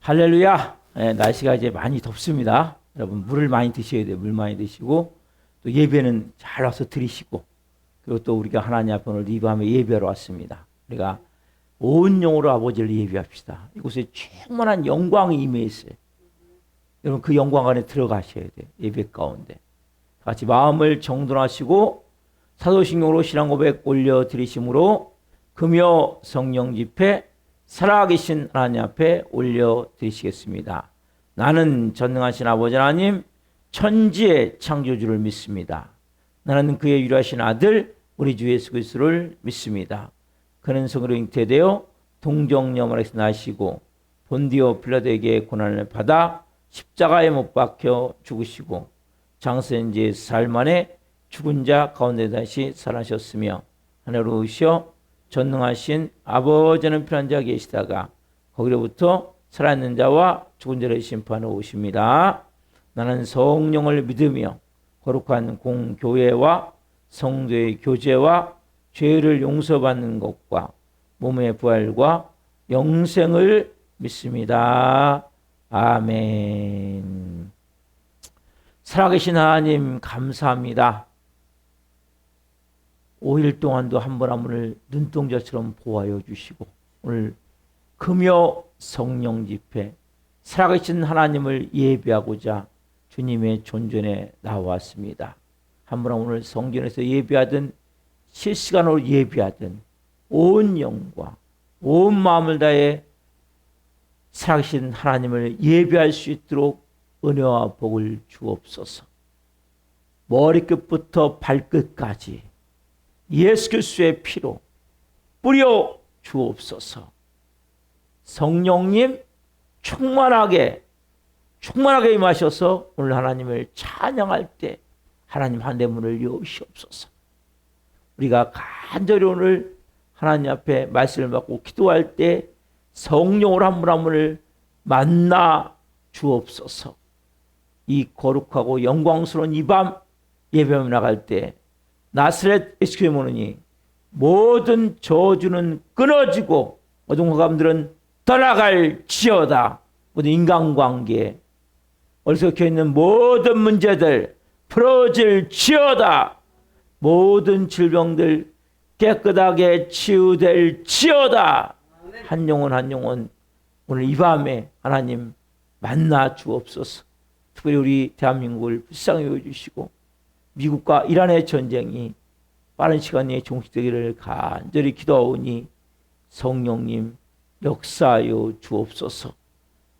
할렐루야. 날씨가 이제 많이 덥습니다. 여러분 물을 많이 드셔야 돼요. 물 많이 드시고 또 예배는 잘 와서 드리시고, 그리고 또 우리가 하나님 앞에 오늘 이 밤에 예배하러 왔습니다. 우리가 온 영으로 아버지를 예배합시다. 이곳에 충만한 영광이 임해 있어요. 여러분 그 영광 안에 들어가셔야 돼요. 예배 가운데 같이 마음을 정돈하시고 사도신경으로 신앙 고백 올려드리심으로 금요 성령 집회 살아계신 하나님 앞에 올려드리시겠습니다. 나는 전능하신 아버지 하나님 천지의 창조주를 믿습니다. 나는 그의 유일하신 아들 우리 주 예수 그리스도를 믿습니다. 그는 성으로 잉태되어 동정녀머리에서 나시고 본디오 빌라도에게 고난을 받아 십자가에 못 박혀 죽으시고 장사된 지 사흘 만에 죽은 자 가운데 다시 살아나셨으며 하늘로 오시어 전능하신 아버지는 편한 자 계시다가 거기로부터 살아있는 자와 죽은 자를 심판하러 오십니다. 나는 성령을 믿으며 거룩한 공교회와 성도의 교제와 죄를 용서받는 것과 몸의 부활과 영생을 믿습니다. 아멘. 살아계신 하나님 감사합니다. 5일 동안도 한 번 한 번을 눈동자처럼 보호하여 주시고 오늘 금요 성령 집회 살아계신 하나님을 예배하고자 주님의 존전에 나왔습니다. 한 번 오늘 성전에서 예배하든 실시간으로 예배하든 온 영과 온 마음을 다해 살아계신 하나님을 예배할 수 있도록 은혜와 복을 주옵소서. 머리끝부터 발끝까지 예수 그리스도의 피로 뿌려 주옵소서. 성령님 충만하게 임하셔서 오늘 하나님을 찬양할 때 하나님 한 대문을 여시옵소서. 우리가 간절히 오늘 하나님 앞에 말씀을 받고 기도할 때 성령으로 한 분 한 분을 만나 주옵소서. 이 거룩하고 영광스러운 이 밤 예배하며 나갈 때 나사렛 예수의 모르니 모든 저주는 끊어지고 모든 화감들은 떠나갈지어다. 모든 인간관계 어리석혀 있는 모든 문제들 풀어질지어다. 모든 질병들 깨끗하게 치유될지어다. 한 영혼 오늘 이 밤에 하나님 만나 주옵소서. 특별히 우리 대한민국을 불쌍히 여겨주시고 미국과 이란의 전쟁이 빠른 시간 내에 종식되기를 간절히 기도하오니 성령님 역사하여 주옵소서.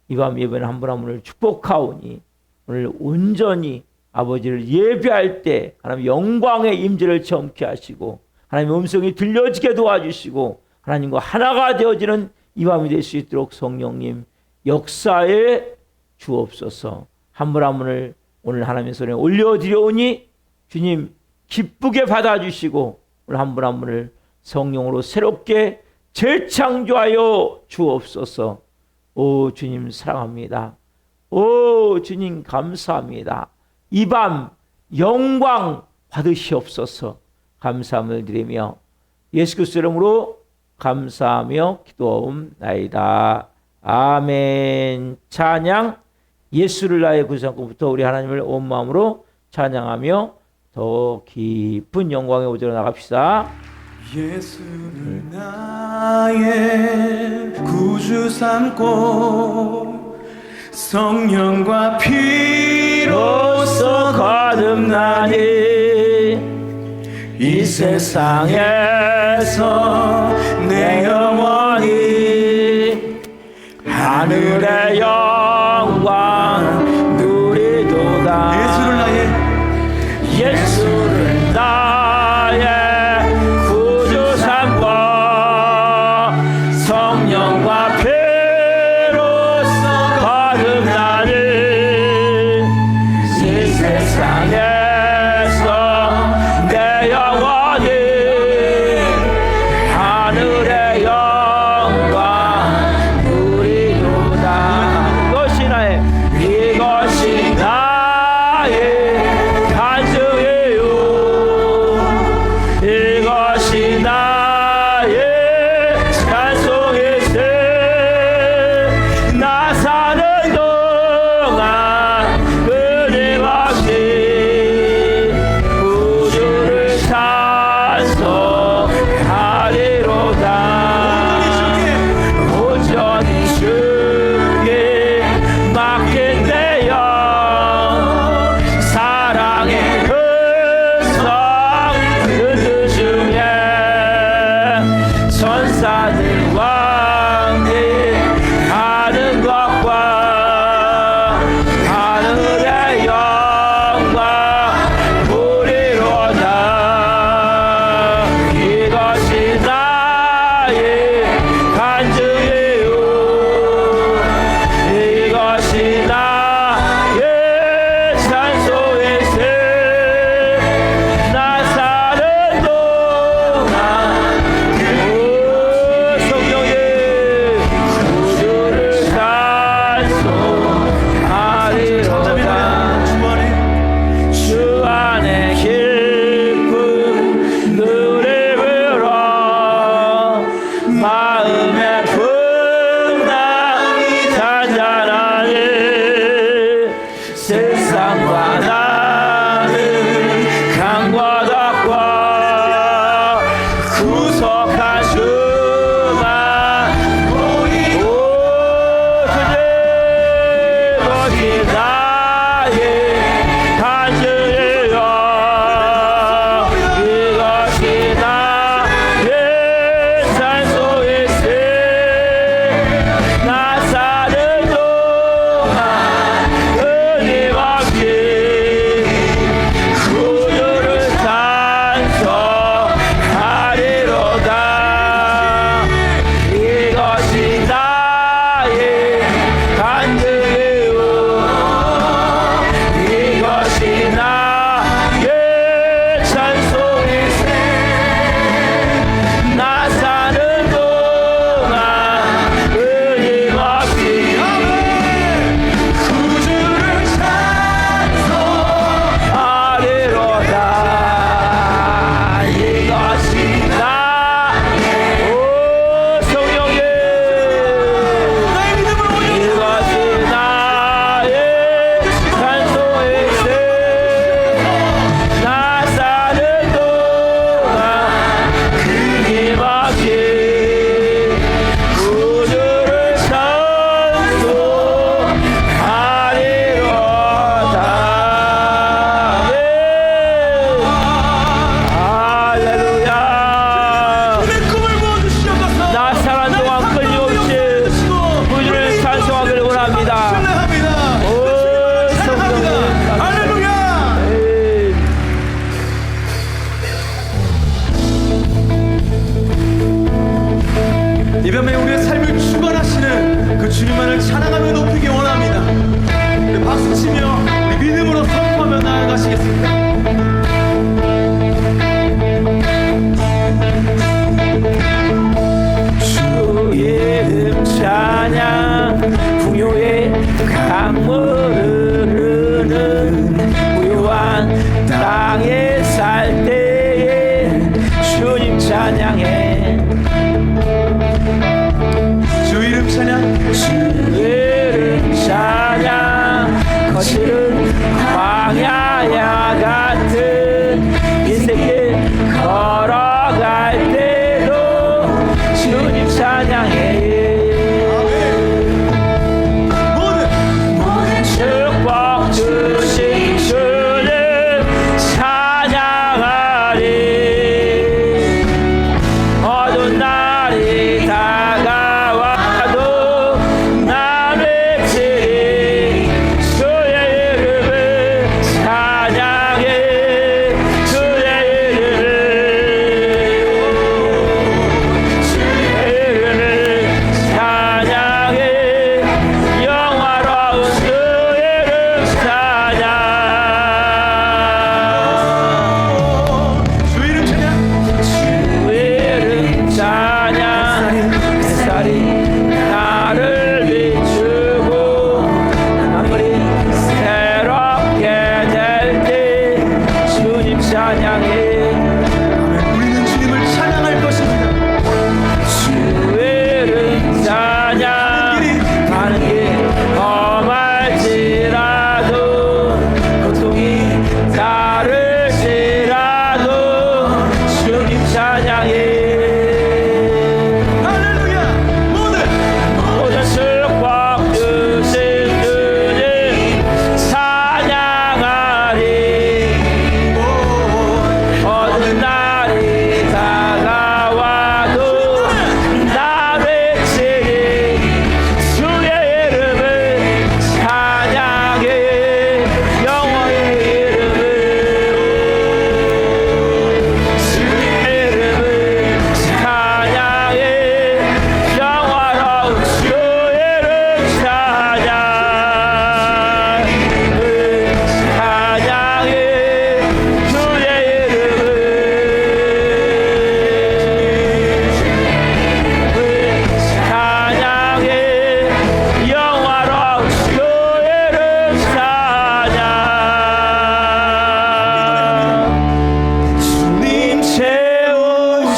이 밤 예배는 한 분 한 분을 축복하오니 오늘 온전히 아버지를 예배할 때 하나님 영광의 임재를 체험케 하시고 하나님의 음성이 들려지게 도와주시고 하나님과 하나가 되어지는 이 밤이 될 수 있도록 성령님 역사에 주옵소서. 한 분 한 분을 오늘 하나님의 손에 올려드려오니 주님 기쁘게 받아주시고 오늘 한 분 한 분을 성령으로 새롭게 재창조하여 주옵소서. 오 주님 사랑합니다. 오 주님 감사합니다. 이 밤 영광 받으시옵소서. 감사함을 드리며 예수 그리스도 이름으로 감사하며 기도하옵나이다. 아멘. 찬양 예수를 나의 구주상부터 우리 하나님을 온 마음으로 찬양하며 더 깊은 영광의 오전으로 나갑시다. 예수를 나의 구주 삼고 성령과 피로써 거듭나니 이 세상에서 내 영혼이 하늘의 영광 누리도다. 예수를 나의 구주 삼고 성령과 피로써 거듭나니 이 세상에서 내 영혼이 하늘의 영광 누리도다. 찬양해 주 이름 찬양 주 이름 찬양 거칠은 광야야 같은 인생길 걸어갈 때도 주님 찬양해 모든 축복 주신 주님 찬양하리 어두운 날이 다가와도 난 외치리 주의 이름을 찬양해 주의 이름을 찬양해 영화로운 주의 이름 찬양 주 이름 찬양 주 이름 찬양 햇살이 나를 비추고 만물이 새롭게 될 때 주님 찬양해 우리는 주님을 찬양할 것입니다 주 이름 찬양 가는 길 험할지라도 고통이 따를지라도 주님 찬양해 할렐루야 모든 모든 축복 주신 주님 찬양하리 어두운 날이 다가와도 나 외치리 주의 이름을 찬양해 영원의 이름을 주의 이름을 찬양해 영원로운 주의 이름 찬양해 주의 이름을 찬양해 영원로운 주의 이름 찬양 주님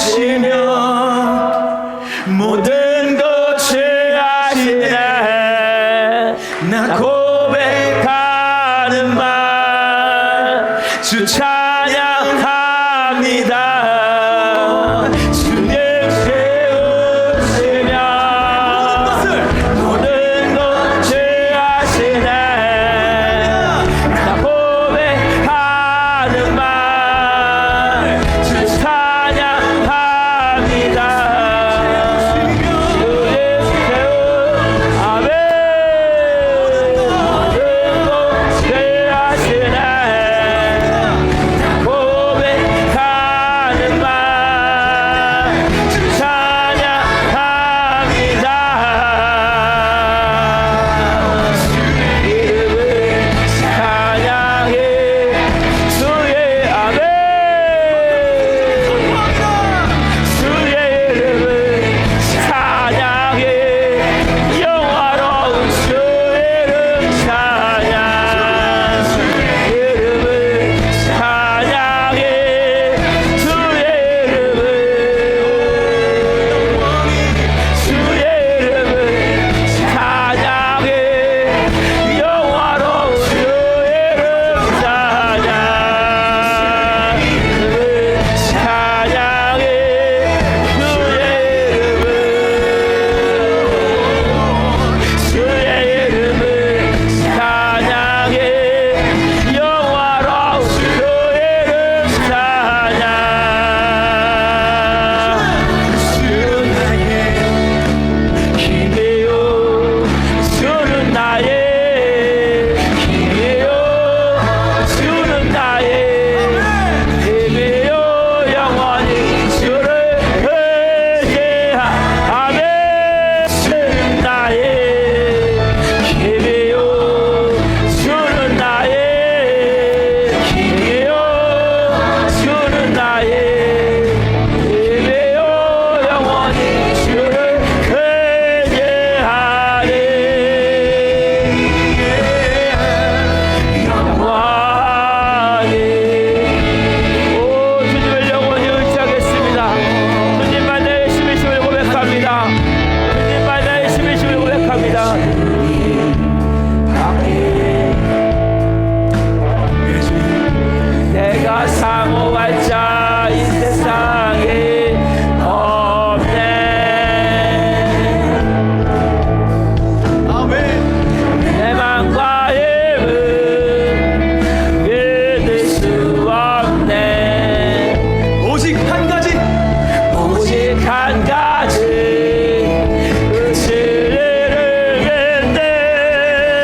채우시면 모든 것 취하시네 나 고백하는 말 주 찬양합니다 주님 채우시면 모든 것 취하시네 나 고백하는 말 주 찬양합니다 주님 채우 아멘 모든 것 취하시네 자 예, 주님. 내가 사모할 자 이 세상에 없네. 아멘. 내 맘과 힘은 믿을 수 없네. 오직 한 가지. 오직 한 가지 그 진리를 믿네.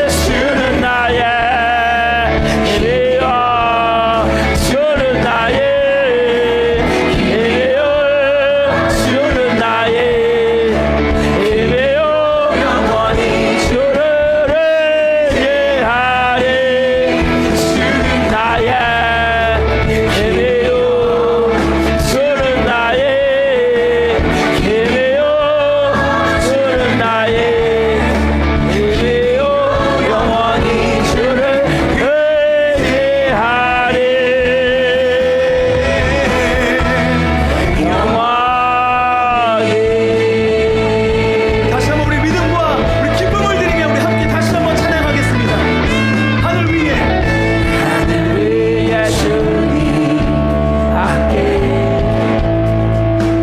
주는 나의 힘이여 주는 나의 힘이여 주는 나의 힘이여 영원히 주를 의지하리. 주는 나의 힘이여 주는 나의 힘이요 주는 나의 힘이요 영원히 주를 의지하리. 영원히 다시 한번 우리 믿음과 우리 기쁨을 드리며 우리 함께 다시 한번 찬양하겠습니다. 하늘 위에 하늘 위에 주님 함께.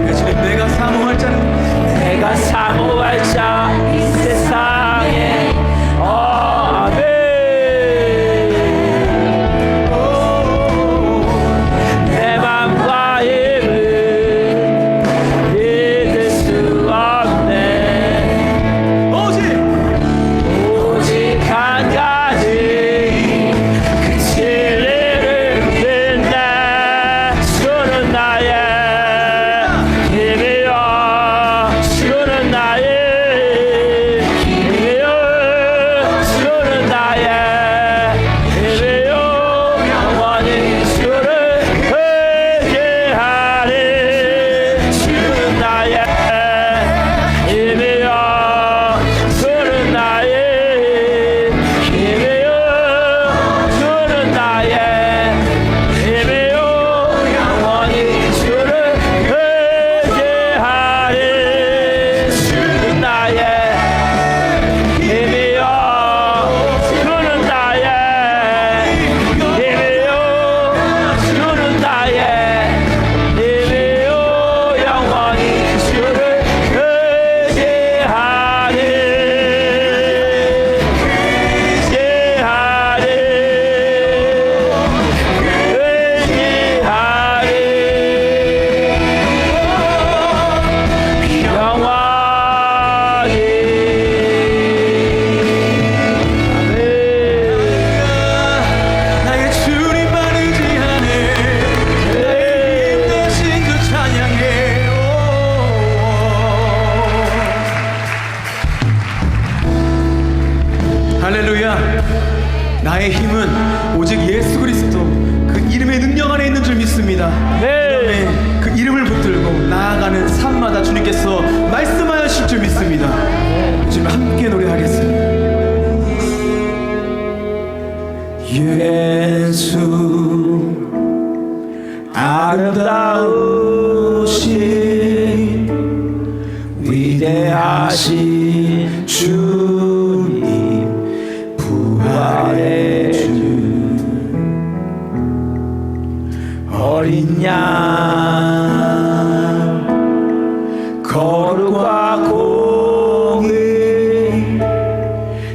예, 주님 내가 사모할 자는 내가 사모할 자 이 세상에 아멘. 내 맘과 힘을 믿을 수 없네. 오직 오직 한 가지 그 진리를 믿네. 주는 나의 힘이여 주는 나의 힘이여 주는 나의 힘이여 영원히 주를 의지하리. 주는 나의 힘이여 주는 나의 힘이여 주는 나의 힘이여 영원히 주를 의지하리. 주는 나의 힘이여 주는 나의 힘이여 주는 나의 힘이여 영원히 주를 의지하리. 의지하리. 영원히 나의 주님만 의지하네. 내 힘 대신 주 찬양해. 할렐루야. 나의 힘은 오직 예수 그리스도 그 이름의 능력 안에 있는 줄 믿습니다. 네. 그 이름을 붙들고 나아가는 삶마다 주님께서 말씀하실 줄 믿습니다. 지금 함께 노래하겠습니다. 예수 아름다우신 위대하신 주님 부활의 주 어린 양 거룩과 공의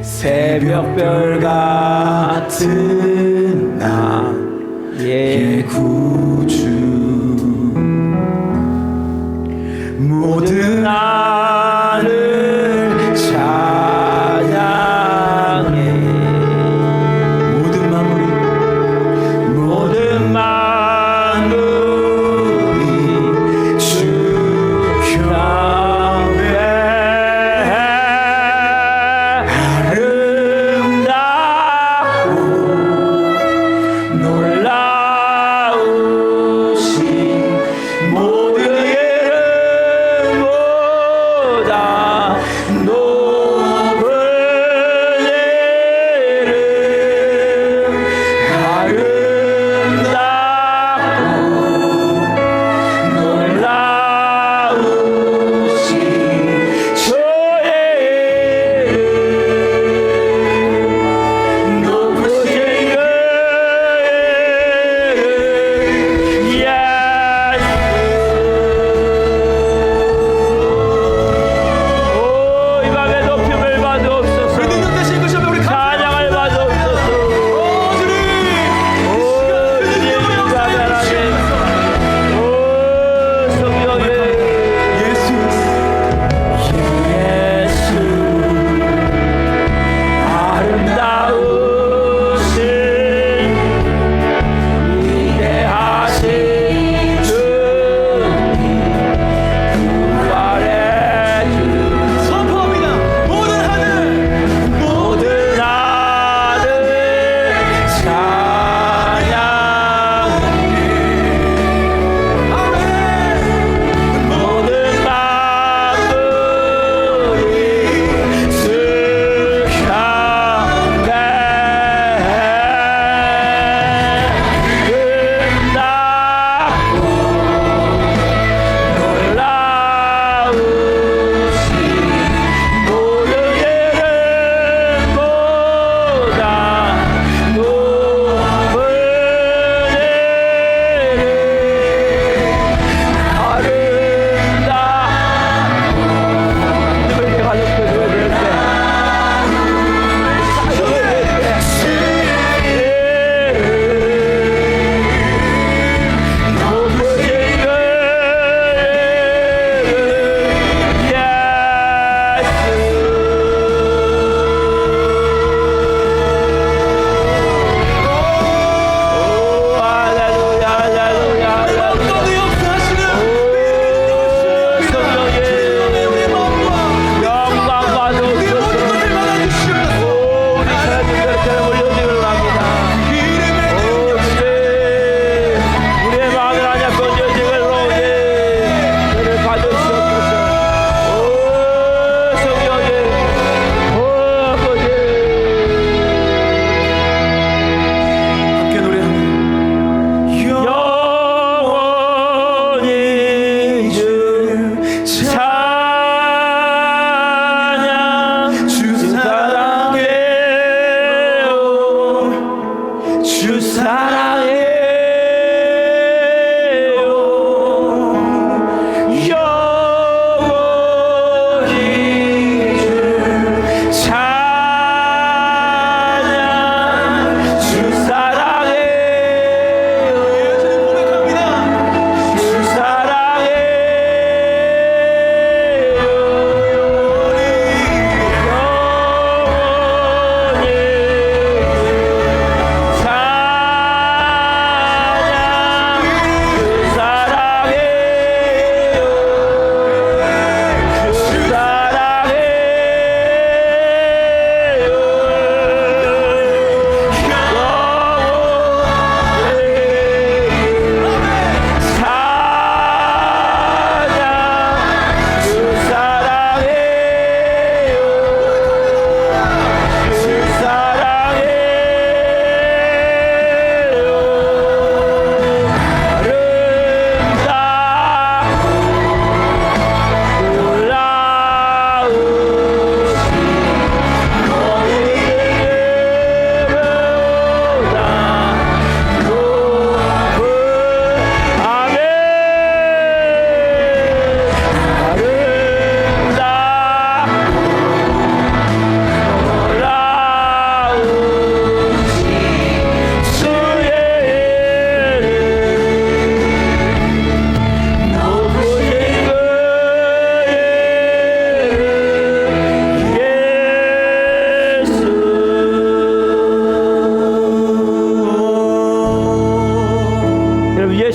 새벽별 같은 나의 구주 모든 하늘 찬양해 모든 만물이 주 경배 아름답고 놀라우신 모든 이름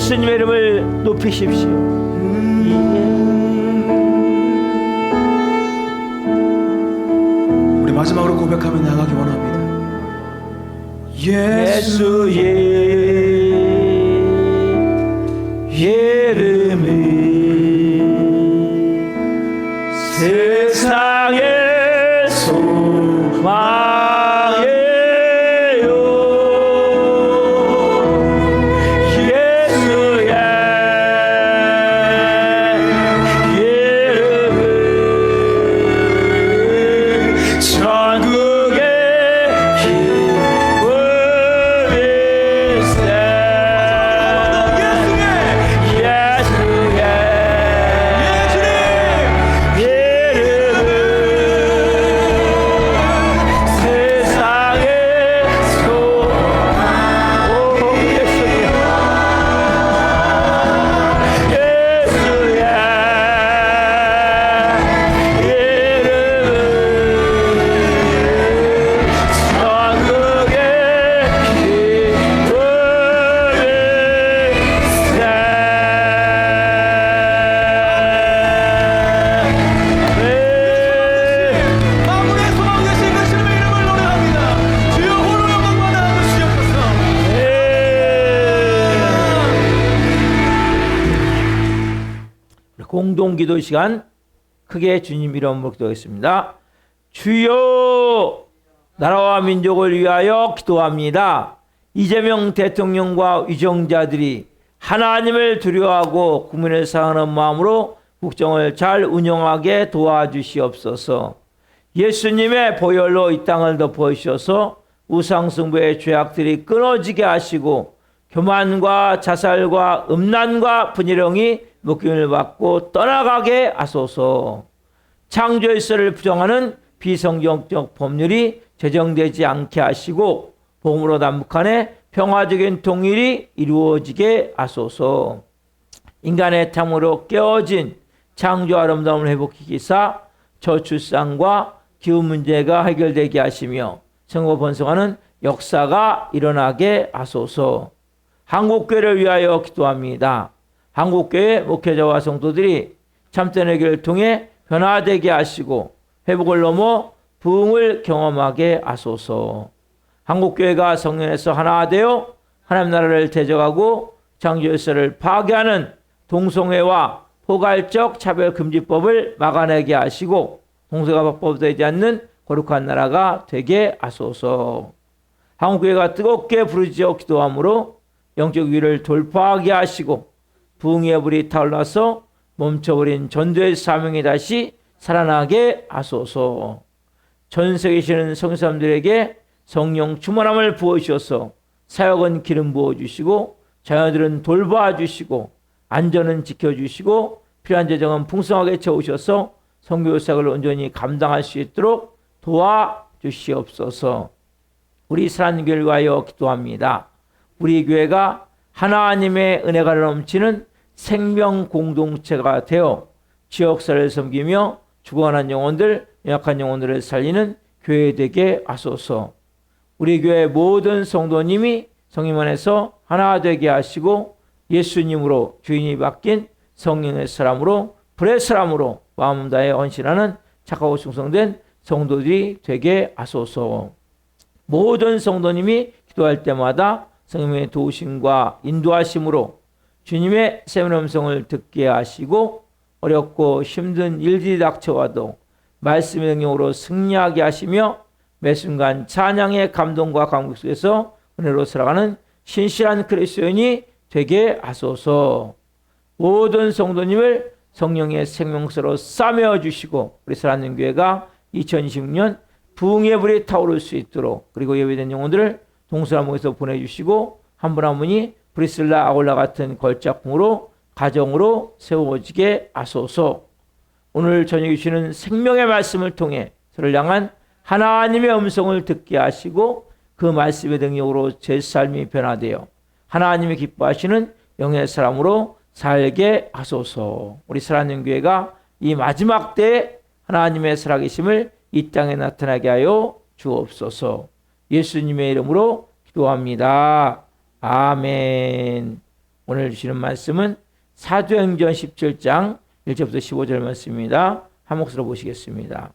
예수님의 이름을 높이십시오. 우리 마지막으로 고백하며 나가기 원합니다. 예수의 이름이 세상의 소망이에요. 예수의 이름은 전국의 기쁨일세. 공동기도 시간 크게 주님 이름으로 기도하겠습니다. 주여, 나라와 민족을 위하여 기도합니다. 이재명 대통령과 위정자들이 하나님을 두려워하고 국민을 사랑하는 마음으로 국정을 잘 운영하게 도와주시옵소서. 예수님의 보혈로 이 땅을 덮어주셔서 우상숭배의 죄악들이 끊어지게 하시고 교만과 자살과 음란과 분열형이 묶임을 받고 떠나가게 하소서. 창조일설을 부정하는 비성경적 법률이 제정되지 않게 하시고 복음으로 남북한의 평화적인 통일이 이루어지게 하소서. 인간의 탐으로 깨어진 창조 아름다움을 회복시키사 저출산과 기후 문제가 해결되게 하시며 선거 번성하는 역사가 일어나게 하소서. 한국교회를 위하여 기도합니다. 한국교회 목회자와 성도들이 참된 회개를 통해 변화되게 하시고 회복을 넘어 부흥을 경험하게 하소서. 한국교회가 성령에서 하나 되어 하나님 나라를 대적하고 창조일설을 파괴하는 동성애와 포괄적 차별금지법을 막아내게 하시고 동성애가 합법되지 않는 거룩한 나라가 되게 하소서. 한국교회가 뜨겁게 부르짖어 기도함으로 영적 위를 돌파하게 하시고 부흥의 불이 타올라서 멈춰버린 전도의 사명이 다시 살아나게 하소서. 전 세계에 계시는 성사람들에게 성령 충만함을 부어주셔서 사역은 기름 부어주시고 자녀들은 돌봐주시고 안전은 지켜주시고 필요한 재정은 풍성하게 채우셔서 선교 사역을 온전히 감당할 수 있도록 도와주시옵소서. 우리 사랑하는 교회를 위하여 기도합니다. 우리 교회가 하나님의 은혜가 넘치는 생명 공동체가 되어 지역사를 섬기며 죽어가는 영혼들, 연약한 영혼들을 살리는 교회 되게 하소서. 우리 교회 모든 성도님이 성령 안에서 하나 되게 하시고 예수님으로 주인이 바뀐 성령의 사람으로 불의 사람으로 마음 다해 헌신하는 착하고 충성된 성도들이 되게 하소서. 모든 성도님이 기도할 때마다 성령의 도우심과 인도하심으로 주님의 세운 음성을 듣게 하시고 어렵고 힘든 일들이 닥쳐와도 말씀의 능력으로 승리하게 하시며 매 순간 찬양의 감동과 감격 속에서 은혜로 살아가는 신실한 그리스도인이 되게 하소서. 모든 성도님을 성령의 생명수로 싸매어 주시고 우리 사랑하는 교회가 2026년 부흥의 불이 타오를 수 있도록 그리고 예배된 영혼들을 동서남북에서 보내주시고 한 분 한 분이 브리슬라 아골라 같은 걸작품으로 가정으로 세워지게 하소서. 오늘 저녁에 주시는 생명의 말씀을 통해 저를 향한 하나님의 음성을 듣게 하시고 그 말씀의 능력으로 제 삶이 변화되어 하나님이 기뻐하시는 영의 사람으로 살게 하소서. 우리 사랑하는 교회가 이 마지막 때에 하나님의 살아계심을 이 땅에 나타나게 하여 주옵소서. 예수님의 이름으로 기도합니다. 아멘. 오늘 주시는 말씀은 사도행전 17장 1절부터 15절 말씀입니다. 한 목소리로 보시겠습니다.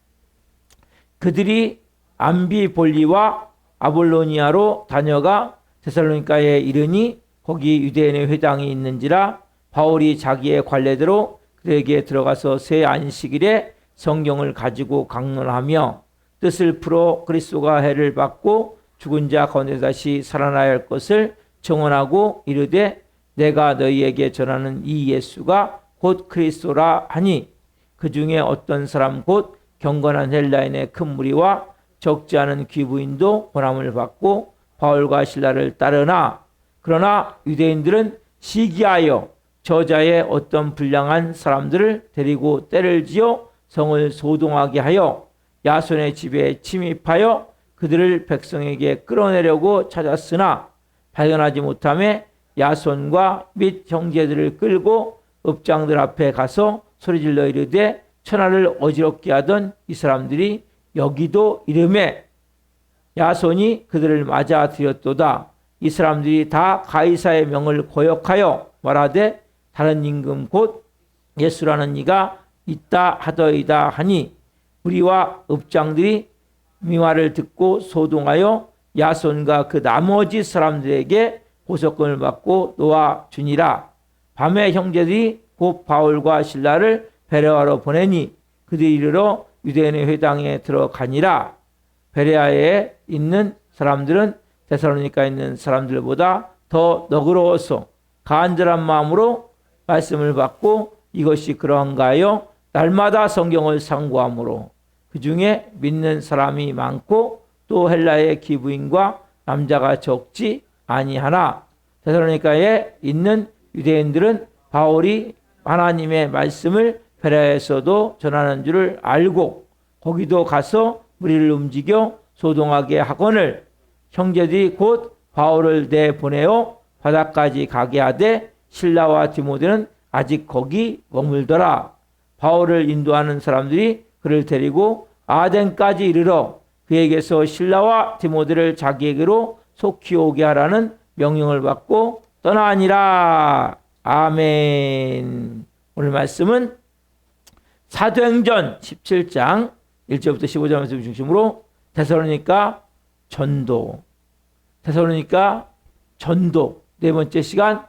그들이 암비볼리와 아볼로니아로 다녀가 데살로니가에 이르니 거기 유대인의 회당이 있는지라 바울이 자기의 관례대로 그들에게 들어가서 새 안식일에 성경을 가지고 강론하며 뜻을 풀어 그리스도가 해를 받고 죽은 자 가운데 다시 살아나야 할 것을 증언하고 이르되 내가 너희에게 전하는 이 예수가 곧 그리스도라 하니 그 중에 어떤 사람 곧 경건한 헬라인의 큰 무리와 적지 않은 귀부인도 권함을 받고 바울과 실라를 따르나 그러나 유대인들은 시기하여 저자의 어떤 불량한 사람들을 데리고 때를 지어 성을 소동하게 하여 야손의 집에 침입하여 그들을 백성에게 끌어내려고 찾았으나 발견하지 못하며 야손과 및 형제들을 끌고 읍장들 앞에 가서 소리질러 이르되 천하를 어지럽게 하던 이 사람들이 여기도 이름에 야손이 그들을 맞아들였도다. 이 사람들이 다 가이사의 명을 거역하여 말하되 다른 임금 곧 예수라는 이가 있다 하더이다 하니 우리와 읍장들이 미화를 듣고 소동하여 야손과 그 나머지 사람들에게 보석금을 받고 놓아 주니라. 밤에 형제들이 곧 바울과 실라를 베레아로 보내니 그들이 이르러 유대인의 회당에 들어가니라. 베레아에 있는 사람들은 데살로니가에 있는 사람들보다 더 너그러워서 간절한 마음으로 말씀을 받고 이것이 그러한가 하여 날마다 성경을 상고하므로 그 중에 믿는 사람이 많고 또 헬라의 기부인과 남자가 적지 아니하나 데살로니가에 있는 유대인들은 바울이 하나님의 말씀을 베레아에서도 전하는 줄을 알고 거기도 가서 무리를 움직여 소동하게 하거늘 형제들이 곧 바울을 내보내어 바다까지 가게 하되 실라와 디모데는 아직 거기 머물더라. 바울을 인도하는 사람들이 그를 데리고 아덴까지 이르러 그에게서 실라와 디모데를 자기에게로 속히 오게 하라는 명령을 받고 떠나니라. 아멘. 오늘 말씀은 사도행전 17장 1절부터 15절 말씀 중심으로 데살로니가 전도 네 번째 시간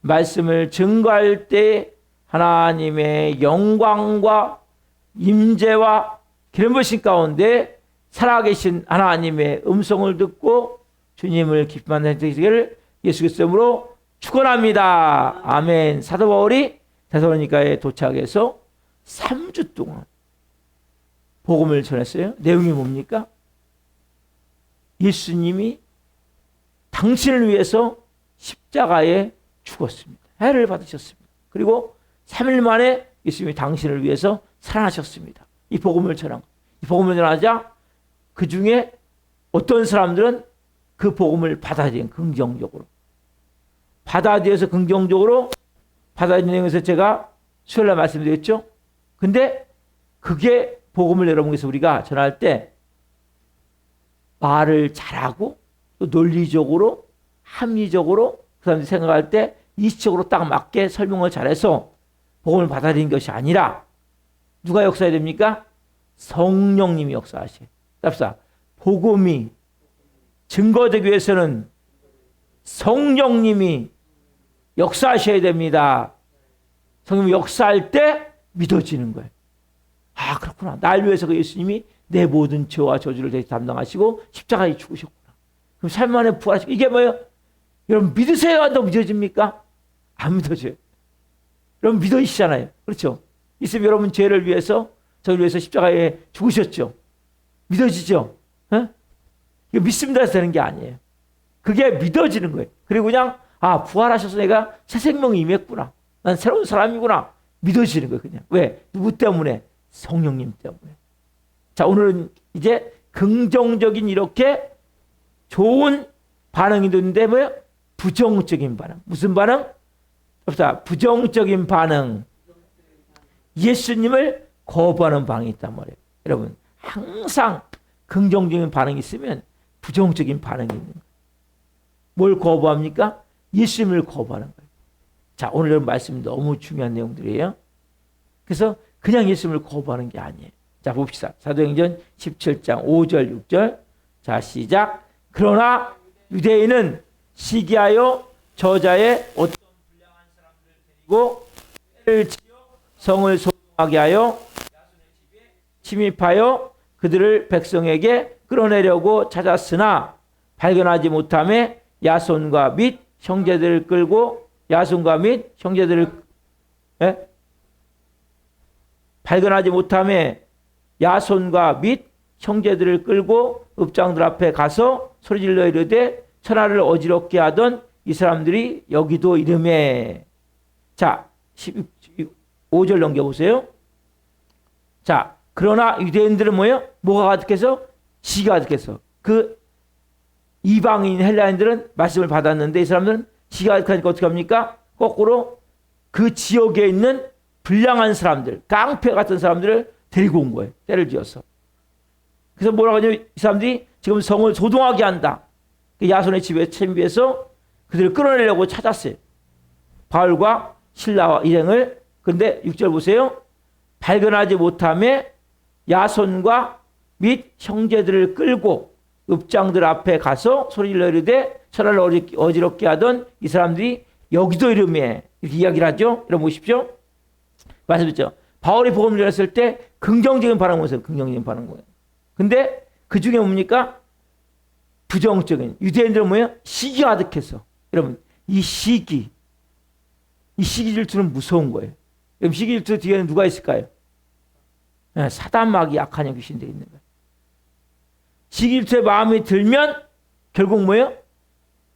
말씀을 증거할 때 하나님의 영광과 임재와 기름 부으심 가운데 살아계신 하나님의 음성을 듣고 주님을 기뻐하는 되시기를 예수 그리스도로 축원합니다. 아멘. 사도 바울이 데살로니가에 도착해서 3주 동안 복음을 전했어요. 내용이 뭡니까? 예수님이 당신을 위해서 십자가에 죽었습니다. 해를 받으셨습니다. 그리고 3일 만에 예수님이 당신을 위해서 살아나셨습니다. 이 복음을 전한 것. 이 복음을 전하자 그 중에 어떤 사람들은 그 복음을 받아들인 긍정적으로 받아들여서 긍정적으로 받아들이는 것에서 제가 수요일날 말씀드렸죠. 근데 그게 복음을 여러분께서 우리가 전할 때 말을 잘하고 또 논리적으로 합리적으로 그 사람들이 생각할 때 이치적으로 딱 맞게 설명을 잘해서 복음을 받아들인 것이 아니라 누가 역사해야 됩니까? 성령님이 역사하셔요. 답사 복음이 증거되기 위해서는 성령님이 역사하셔야 됩니다. 성령님이 역사할 때 믿어지는 거예요. 아 그렇구나. 날 위해서 그 예수님이 내 모든 죄와 저주를 대신 담당하시고 십자가에 죽으셨구나. 그럼 3일 만에 부활하시고 이게 뭐예요? 여러분 믿으세요? 한다고 믿어집니까? 안 믿어져요. 여러분 믿어지시잖아요. 그렇죠? 예수님 여러분 죄를 위해서 저를 위해서 십자가에 죽으셨죠. 믿어지죠? 어? 이거 믿습니다 해서 되는 게 아니에요. 그게 믿어지는 거예요. 그리고 그냥 아 부활하셔서 내가 새 생명이 임했구나. 난 새로운 사람이구나. 믿어지는 거예요. 그냥. 왜? 누구 때문에? 성령님 때문에. 자 오늘은 이제 긍정적인 이렇게 좋은 반응이 되는데 뭐예요? 부정적인 반응. 무슨 반응? 부정적인 반응. 예수님을 거부하는 반응이 있단 말이에요. 여러분 항상 긍정적인 반응이 있으면 부정적인 반응이 있는 거예요. 뭘 거부합니까? 예수님을 거부하는 거예요. 자, 오늘 말씀 너무 중요한 내용들이에요. 그래서 그냥 예수님을 거부하는 게 아니에요. 자, 봅시다. 사도행전 17장 5절 6절. 자, 시작. 그러나 유대인은 시기하여 저자의 어떤 불량한 사람들을 데리고 때를 치려 성을 소동하게 하여 야손의 집에 침입하여 그들을 백성에게 끌어내려고 찾았으나 발견하지 못함에 야손과 및 형제들을 끌고 야손과 및 형제들을 발견하지 못함에 야손과 및 형제들을 끌고 읍장들 앞에 가서 소리질러 이르되 천하를 어지럽게 하던 이 사람들이 여기도 이름에. 자, 5절 넘겨보세요. 자, 그러나 유대인들은 뭐예요? 뭐가 가득해서? 시가 가득해서. 그 이방인 헬라인들은 말씀을 받았는데 이 사람들은 시가 가득하니까 어떻게 합니까? 거꾸로 그 지역에 있는 불량한 사람들, 깡패 같은 사람들을 데리고 온 거예요. 때를 지어서. 그래서 뭐라고 하냐면 이 사람들이 지금 성을 소동하게 한다. 야손의 집에 침입해서 그들을 끌어내려고 찾았어요. 바울과 실라와 일행을. 그런데 6절 보세요. 발견하지 못함에 야손과 및 형제들을 끌고 읍장들 앞에 가서 소리질러 이르되 천하를 어지럽게 하던 이 사람들이 여기도 이름에 이렇게 이야기를 하죠. 여러분 보십시오. 말씀드렸죠. 바울이 복음을 전했을 때 긍정적인 반응을 보세요. 긍정적인 반응을. 근데 그 중에 뭡니까? 부정적인. 유대인들은 뭐예요? 시기 가득해서. 여러분, 이 시기 질투는 무서운 거예요. 그럼 시기 질투 뒤에는 누가 있을까요? 네, 사단마귀 악한 영 귀신들이 있는 거예요. 시기 질투의 마음이 들면 결국 뭐예요?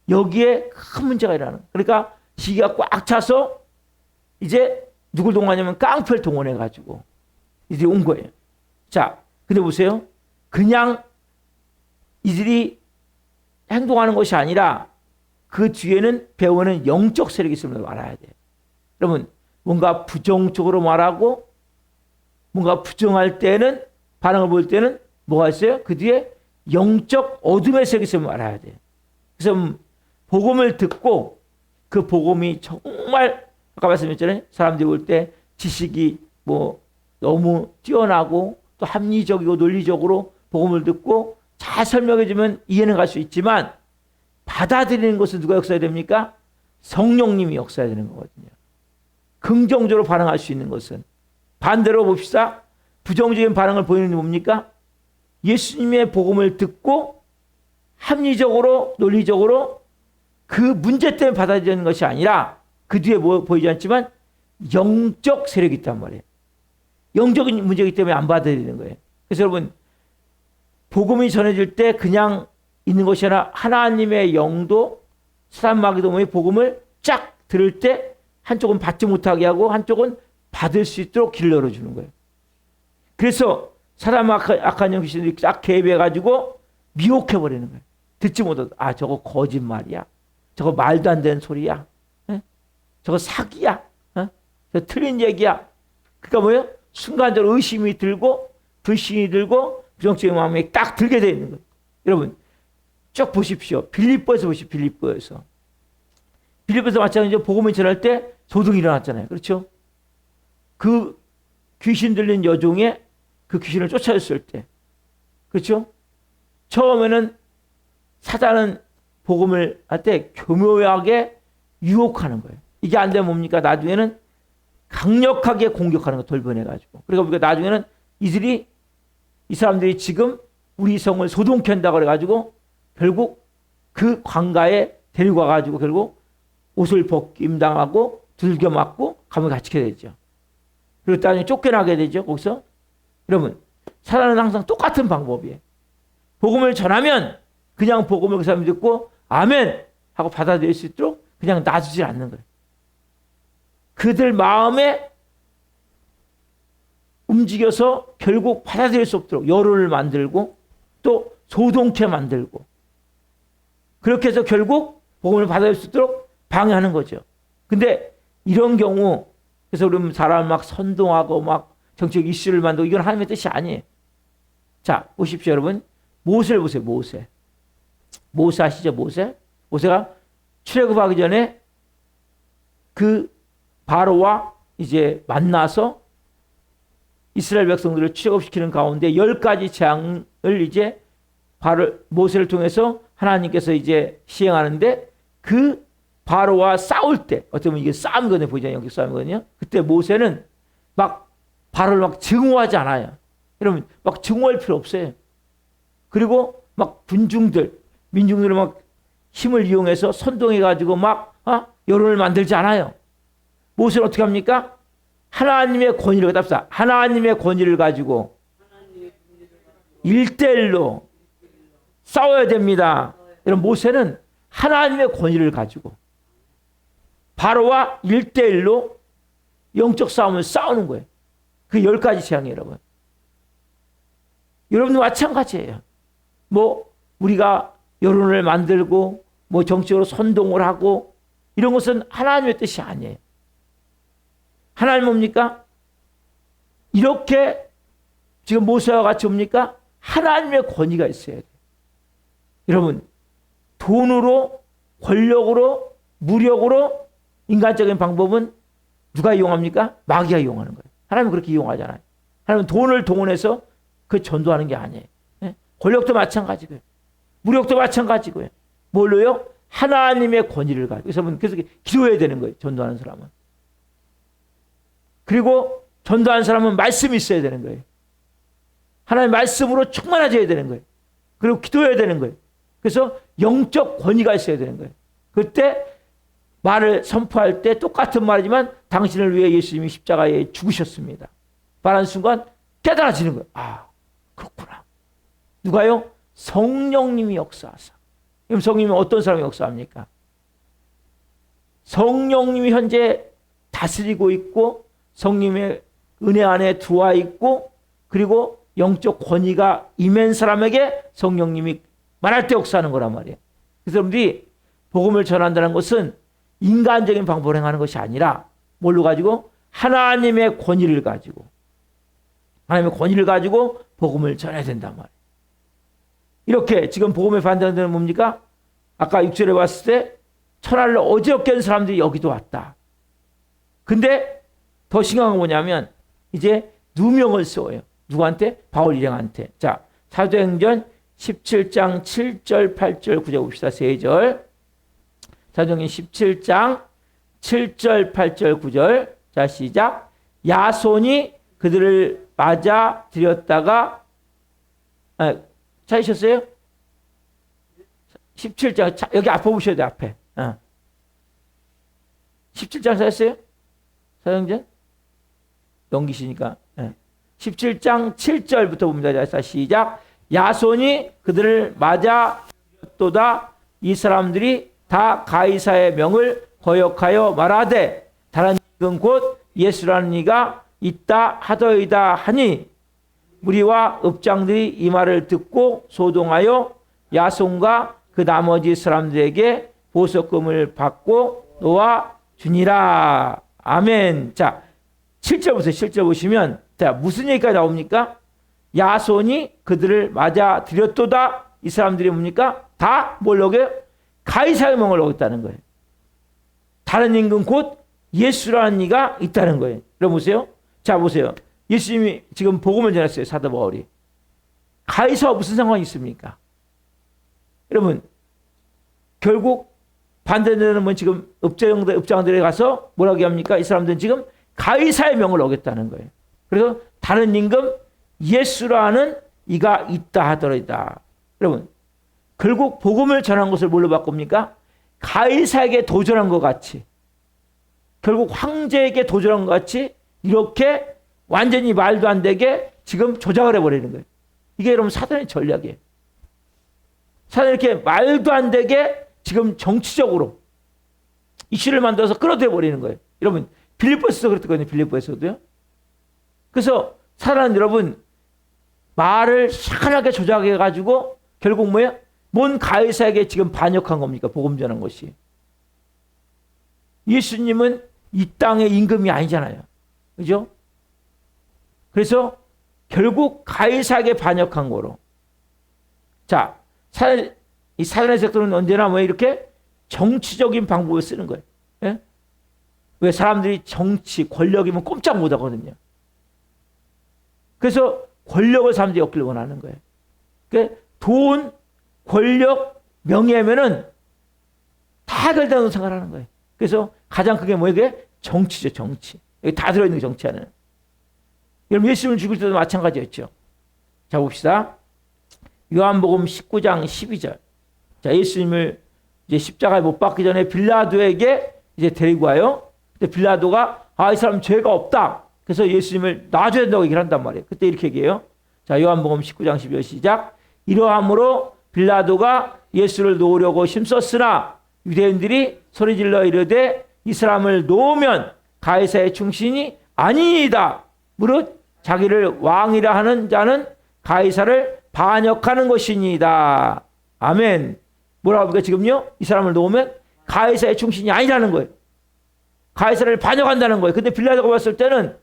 여기에 큰 문제가 일어나는. 그러니까 시기가 꽉 차서 이제 누굴 동원하냐면 깡패를 동원해가지고 이들이 온 거예요. 자, 근데 보세요. 그냥 이들이 행동하는 것이 아니라 그 뒤에는 배우는 영적 세력이 있음을 알아야 돼요. 여러분, 뭔가 부정적으로 말하고 뭔가 부정할 때는 반응을 볼 때는 뭐가 있어요? 그 뒤에 영적 어둠의 세력이 있음을 알아야 돼요. 그래서 복음을 듣고 그 복음이 정말 아까 말씀드렸잖아요. 사람들이 볼 때 지식이 뭐 너무 뛰어나고 또 합리적이고 논리적으로 복음을 듣고 잘 설명해주면 이해는 갈 수 있지만 받아들이는 것은 누가 역사해야 됩니까? 성령님이 역사해야 되는 거거든요. 긍정적으로 반응할 수 있는 것은. 반대로 봅시다. 부정적인 반응을 보이는 게 뭡니까? 예수님의 복음을 듣고 합리적으로 논리적으로 그 문제 때문에 받아들이는 것이 아니라 그 뒤에 뭐 보이지 않지만 영적 세력이 있단 말이에요. 영적인 문제이기 때문에 안 받아들이는 거예요. 그래서 여러분, 복음이 전해질 때 그냥 있는 것이 아니라 하나님의 영도 사단마귀도 뭐예요? 복음을 쫙 들을 때 한쪽은 받지 못하게 하고 한쪽은 받을 수 있도록 길을 열어주는 거예요. 그래서 사단마귀 악한 영 귀신들이 쫙 개입해가지고 미혹해버리는 거예요. 듣지 못하고 아 저거 거짓말이야. 저거 말도 안 되는 소리야. 에? 저거 사기야. 저 틀린 얘기야. 그러니까 뭐예요? 순간적으로 의심이 들고 불신이 들고 부정적인 마음이 딱 들게 되어 있는 거예요. 여러분 쭉 보십시오. 빌립보에서 보십시오. 빌립보에서 마찬가지로 복음을 전할 때 소동이 일어났잖아요. 그렇죠? 그 귀신 들린 여종의 그 귀신을 쫓아냈을 때 그렇죠? 처음에는 사단은 복음을 할 때 교묘하게 유혹하는 거예요. 이게 안 되면 뭡니까? 나중에는 강력하게 공격하는 거 돌변해가지고. 그러니까 우리가 나중에는 이 사람들이 지금 우리 성을 소동케 한다고 그래가지고 결국 그 관가에 데리고 와가지고 결국 옷을 벗김당하고 두들겨 맞고 감옥에 갇히게 되죠. 그리고 나중에 쫓겨나게 되죠. 거기서. 여러분, 사단은 항상 똑같은 방법이에요. 복음을 전하면 그냥 복음을 그 사람이 듣고 아멘 하고 받아들일 수 있도록 그냥 놔두질 않는 거예요. 그들 마음에 움직여서 결국 받아들일 수 없도록 여론을 만들고 또 소동케 만들고 그렇게 해서 결국 복음을 받아들일 수 있도록 방해하는 거죠. 근데 이런 경우 그래서 우리는 사람을 막 선동하고 막 정치적 이슈를 만들고 이건 하나님의 뜻이 아니에요. 자, 보십시오, 여러분. 모세를 보세요, 모세. 모세 아시죠, 모세? 모세가 출애굽하기 전에 그 바로와 이제 만나서 이스라엘 백성들을 출애굽시키는 가운데 10가지 재앙을 이제 바로 모세를 통해서 하나님께서 이제 시행하는데, 그 바로와 싸울 때, 어쩌면 이게 싸움이거든요. 보이잖아요. 영적 싸움이거든요. 그때 모세는 막 바로를 막 증오하지 않아요. 여러분, 막 증오할 필요 없어요. 그리고 막 민중들을 막 힘을 이용해서 선동해가지고 막 여론을 만들지 않아요. 모세는 어떻게 합니까? 하나님의 권위를 갖다 하나님의 권위를 가지고 1대1로 싸워야 됩니다. 여러분, 모세는 하나님의 권위를 가지고 바로와 1대1로 영적 싸움을 싸우는 거예요. 그 10가지 재앙이에요, 여러분. 여러분도 마찬가지예요. 뭐 우리가 여론을 만들고 뭐 정치적으로 선동을 하고 이런 것은 하나님의 뜻이 아니에요. 하나님 뭡니까? 이렇게 지금 모세와 같이 뭡니까? 하나님의 권위가 있어야 돼요. 여러분, 돈으로, 권력으로, 무력으로, 인간적인 방법은 누가 이용합니까? 마귀가 이용하는 거예요. 하나님은 그렇게 이용하잖아요. 하나님은 돈을 동원해서 그 전도하는 게 아니에요. 권력도 마찬가지고요. 무력도 마찬가지고요. 뭘로요? 하나님의 권위를 가지고. 그래서 계속 기도해야 되는 거예요. 전도하는 사람은. 그리고 전도하는 사람은 말씀이 있어야 되는 거예요. 하나님의 말씀으로 충만해져야 되는 거예요. 그리고 기도해야 되는 거예요. 그래서 영적 권위가 있어야 되는 거예요. 그때 말을 선포할 때 똑같은 말이지만 당신을 위해 예수님이 십자가에 죽으셨습니다. 말하는 순간 깨달아지는 거예요. 아, 그렇구나. 누가요? 성령님이 역사하사. 그럼 성령님은 어떤 사람이 역사합니까? 성령님이 현재 다스리고 있고 성령님의 은혜 안에 들어와 있고 그리고 영적 권위가 임한 사람에게 성령님이 말할 때 역사하는 거란 말이에요. 그래서 여러분들이 복음을 전한다는 것은 인간적인 방법으로 행하는 것이 아니라 뭘로 가지고? 하나님의 권위를 가지고 복음을 전해야 된단 말이에요. 이렇게 지금 복음에 반대하는 데는 뭡니까? 아까 6절에 봤을 때 천하를 어지럽게 하는 사람들이 여기도 왔다. 근데 더 심각한 건 뭐냐면 이제 누명을 써요. 누구한테? 바울 일행한테. 자, 사도행전 17장 7절 8절 9절 봅시다. 세 절. 사도행전 17장 7절 8절 9절. 자, 시작. 야손이 그들을 맞아 들였다가 찾으셨어요? 17장 여기 앞에 보셔야 돼요. 앞에. 17장 찾았어요? 사도행전? 넘기시니까. 17장 7절부터 봅니다. 자, 시작. 야손이 그들을 맞아 또다 이 사람들이 다 가이사의 명을 거역하여 말하되 다른 이는 곧 예수라는 이가 있다 하더이다 하니 무리와 읍장들이 이 말을 듣고 소동하여 야손과 그 나머지 사람들에게 보석금을 받고 놓아 주니라. 아멘. 자, 7절 보시면 자, 무슨 얘기가 나옵니까? 야손이 그들을 맞아 들였도다. 이 사람들이 뭡니까? 다 뭘 어겨요? 가이사의 명을 어겼다는 거예요. 다른 임금 곧 예수라는 이가 있다는 거예요. 여러분 보세요. 자, 보세요. 예수님이 지금 복음을 전했어요. 사도 바울이. 가이사와 무슨 상관이 있습니까? 여러분, 결국 반대되는 건 지금 읍장들에 가서 뭐라고 합니까? 이 사람들은 지금 가이사의 명을 어겼다는 거예요. 그래서 다른 임금 예수라는 이가 있다 하더이다. 여러분, 결국 복음을 전한 것을 뭘로 바꿉니까? 가이사에게 도전한 것 같이, 결국 황제에게 도전한 것 같이 이렇게 완전히 말도 안 되게 지금 조작을 해버리는 거예요. 이게 여러분 사단의 전략이에요. 사단이 이렇게 말도 안 되게 지금 정치적으로 이슈를 만들어서 끌어들여 버리는 거예요. 여러분, 빌립보에서도 그랬거든요. 빌립보에서도요. 그래서 사단은 여러분 말을 희한하게 조작해가지고 결국 뭐예요? 뭔 가이사에게 지금 반역한 겁니까? 복음 전한 것이. 예수님은 이 땅의 임금이 아니잖아요. 그죠? 그래서 결국 가이사에게 반역한 거로. 자, 이 사단의 세력들은 언제나 뭐 이렇게 정치적인 방법을 쓰는 거예요. 예? 왜 사람들이 정치, 권력이면 꼼짝 못 하거든요. 그래서 권력을 사람들이 얻기를 원하는 거예요. 그러니까 돈, 권력, 명예면은 다 해결된다고 생각하는 거예요. 그래서 가장 크게 뭐예요? 정치죠, 정치. 여기 다 들어있는 게 정치 안에는. 여러분 예수님을 죽일 때도 마찬가지였죠. 자 봅시다. 요한복음 19장 12절. 자 예수님을 이제 십자가에 못 박기 전에 빌라도에게 이제 데리고 와요. 근데 빌라도가 이 사람 죄가 없다. 그래서 예수님을 놔줘야 된다고 얘기를 한단 말이에요. 그때 이렇게 얘기해요. 자 요한복음 19장 12절 시작. 이러함으로 빌라도가 예수를 놓으려고 힘썼으나 유대인들이 소리질러 이르되 이 사람을 놓으면 가이사의 충신이 아니이다. 무릇 자기를 왕이라 하는 자는 가이사를 반역하는 것이니이다. 아멘. 뭐라고 합니까 지금요? 이 사람을 놓으면 가이사의 충신이 아니라는 거예요. 가이사를 반역한다는 거예요. 근데 빌라도가 봤을 때는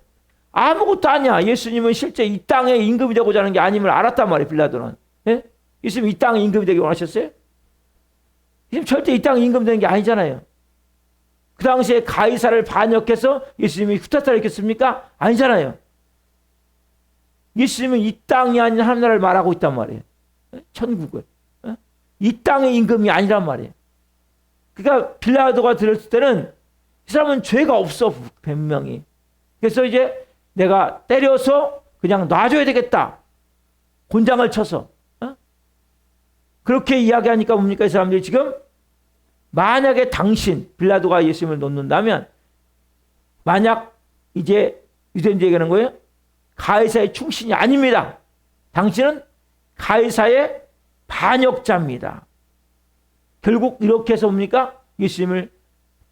아무것도 아니야. 예수님은 실제 이 땅에 임금이 되고자 하는 게 아님을 알았단 말이에요. 빌라도는. 예? 예수님 이 땅에 임금이 되기 원하셨어요? 예수님 절대 이 땅에 임금 되는 게 아니잖아요. 그 당시에 가이사를 반역해서 예수님이 후타타 일으켰습니까? 아니잖아요. 예수님은 이 땅이 아닌 하늘나라를 말하고 있단 말이에요. 천국을. 이 땅의 임금이 아니란 말이에요. 그러니까 빌라도가 들었을 때는 이 사람은 죄가 없어 분명히. 그래서 이제 내가 때려서 그냥 놔줘야 되겠다. 곤장을 쳐서. 그렇게 이야기하니까 뭡니까 이 사람들이 지금 만약에 당신 빌라도가 예수님을 놓는다면 만약 이제 유대인들에게 하는 거예요. 가이사의 충신이 아닙니다. 당신은 가이사의 반역자입니다. 결국 이렇게 해서 뭡니까? 예수님을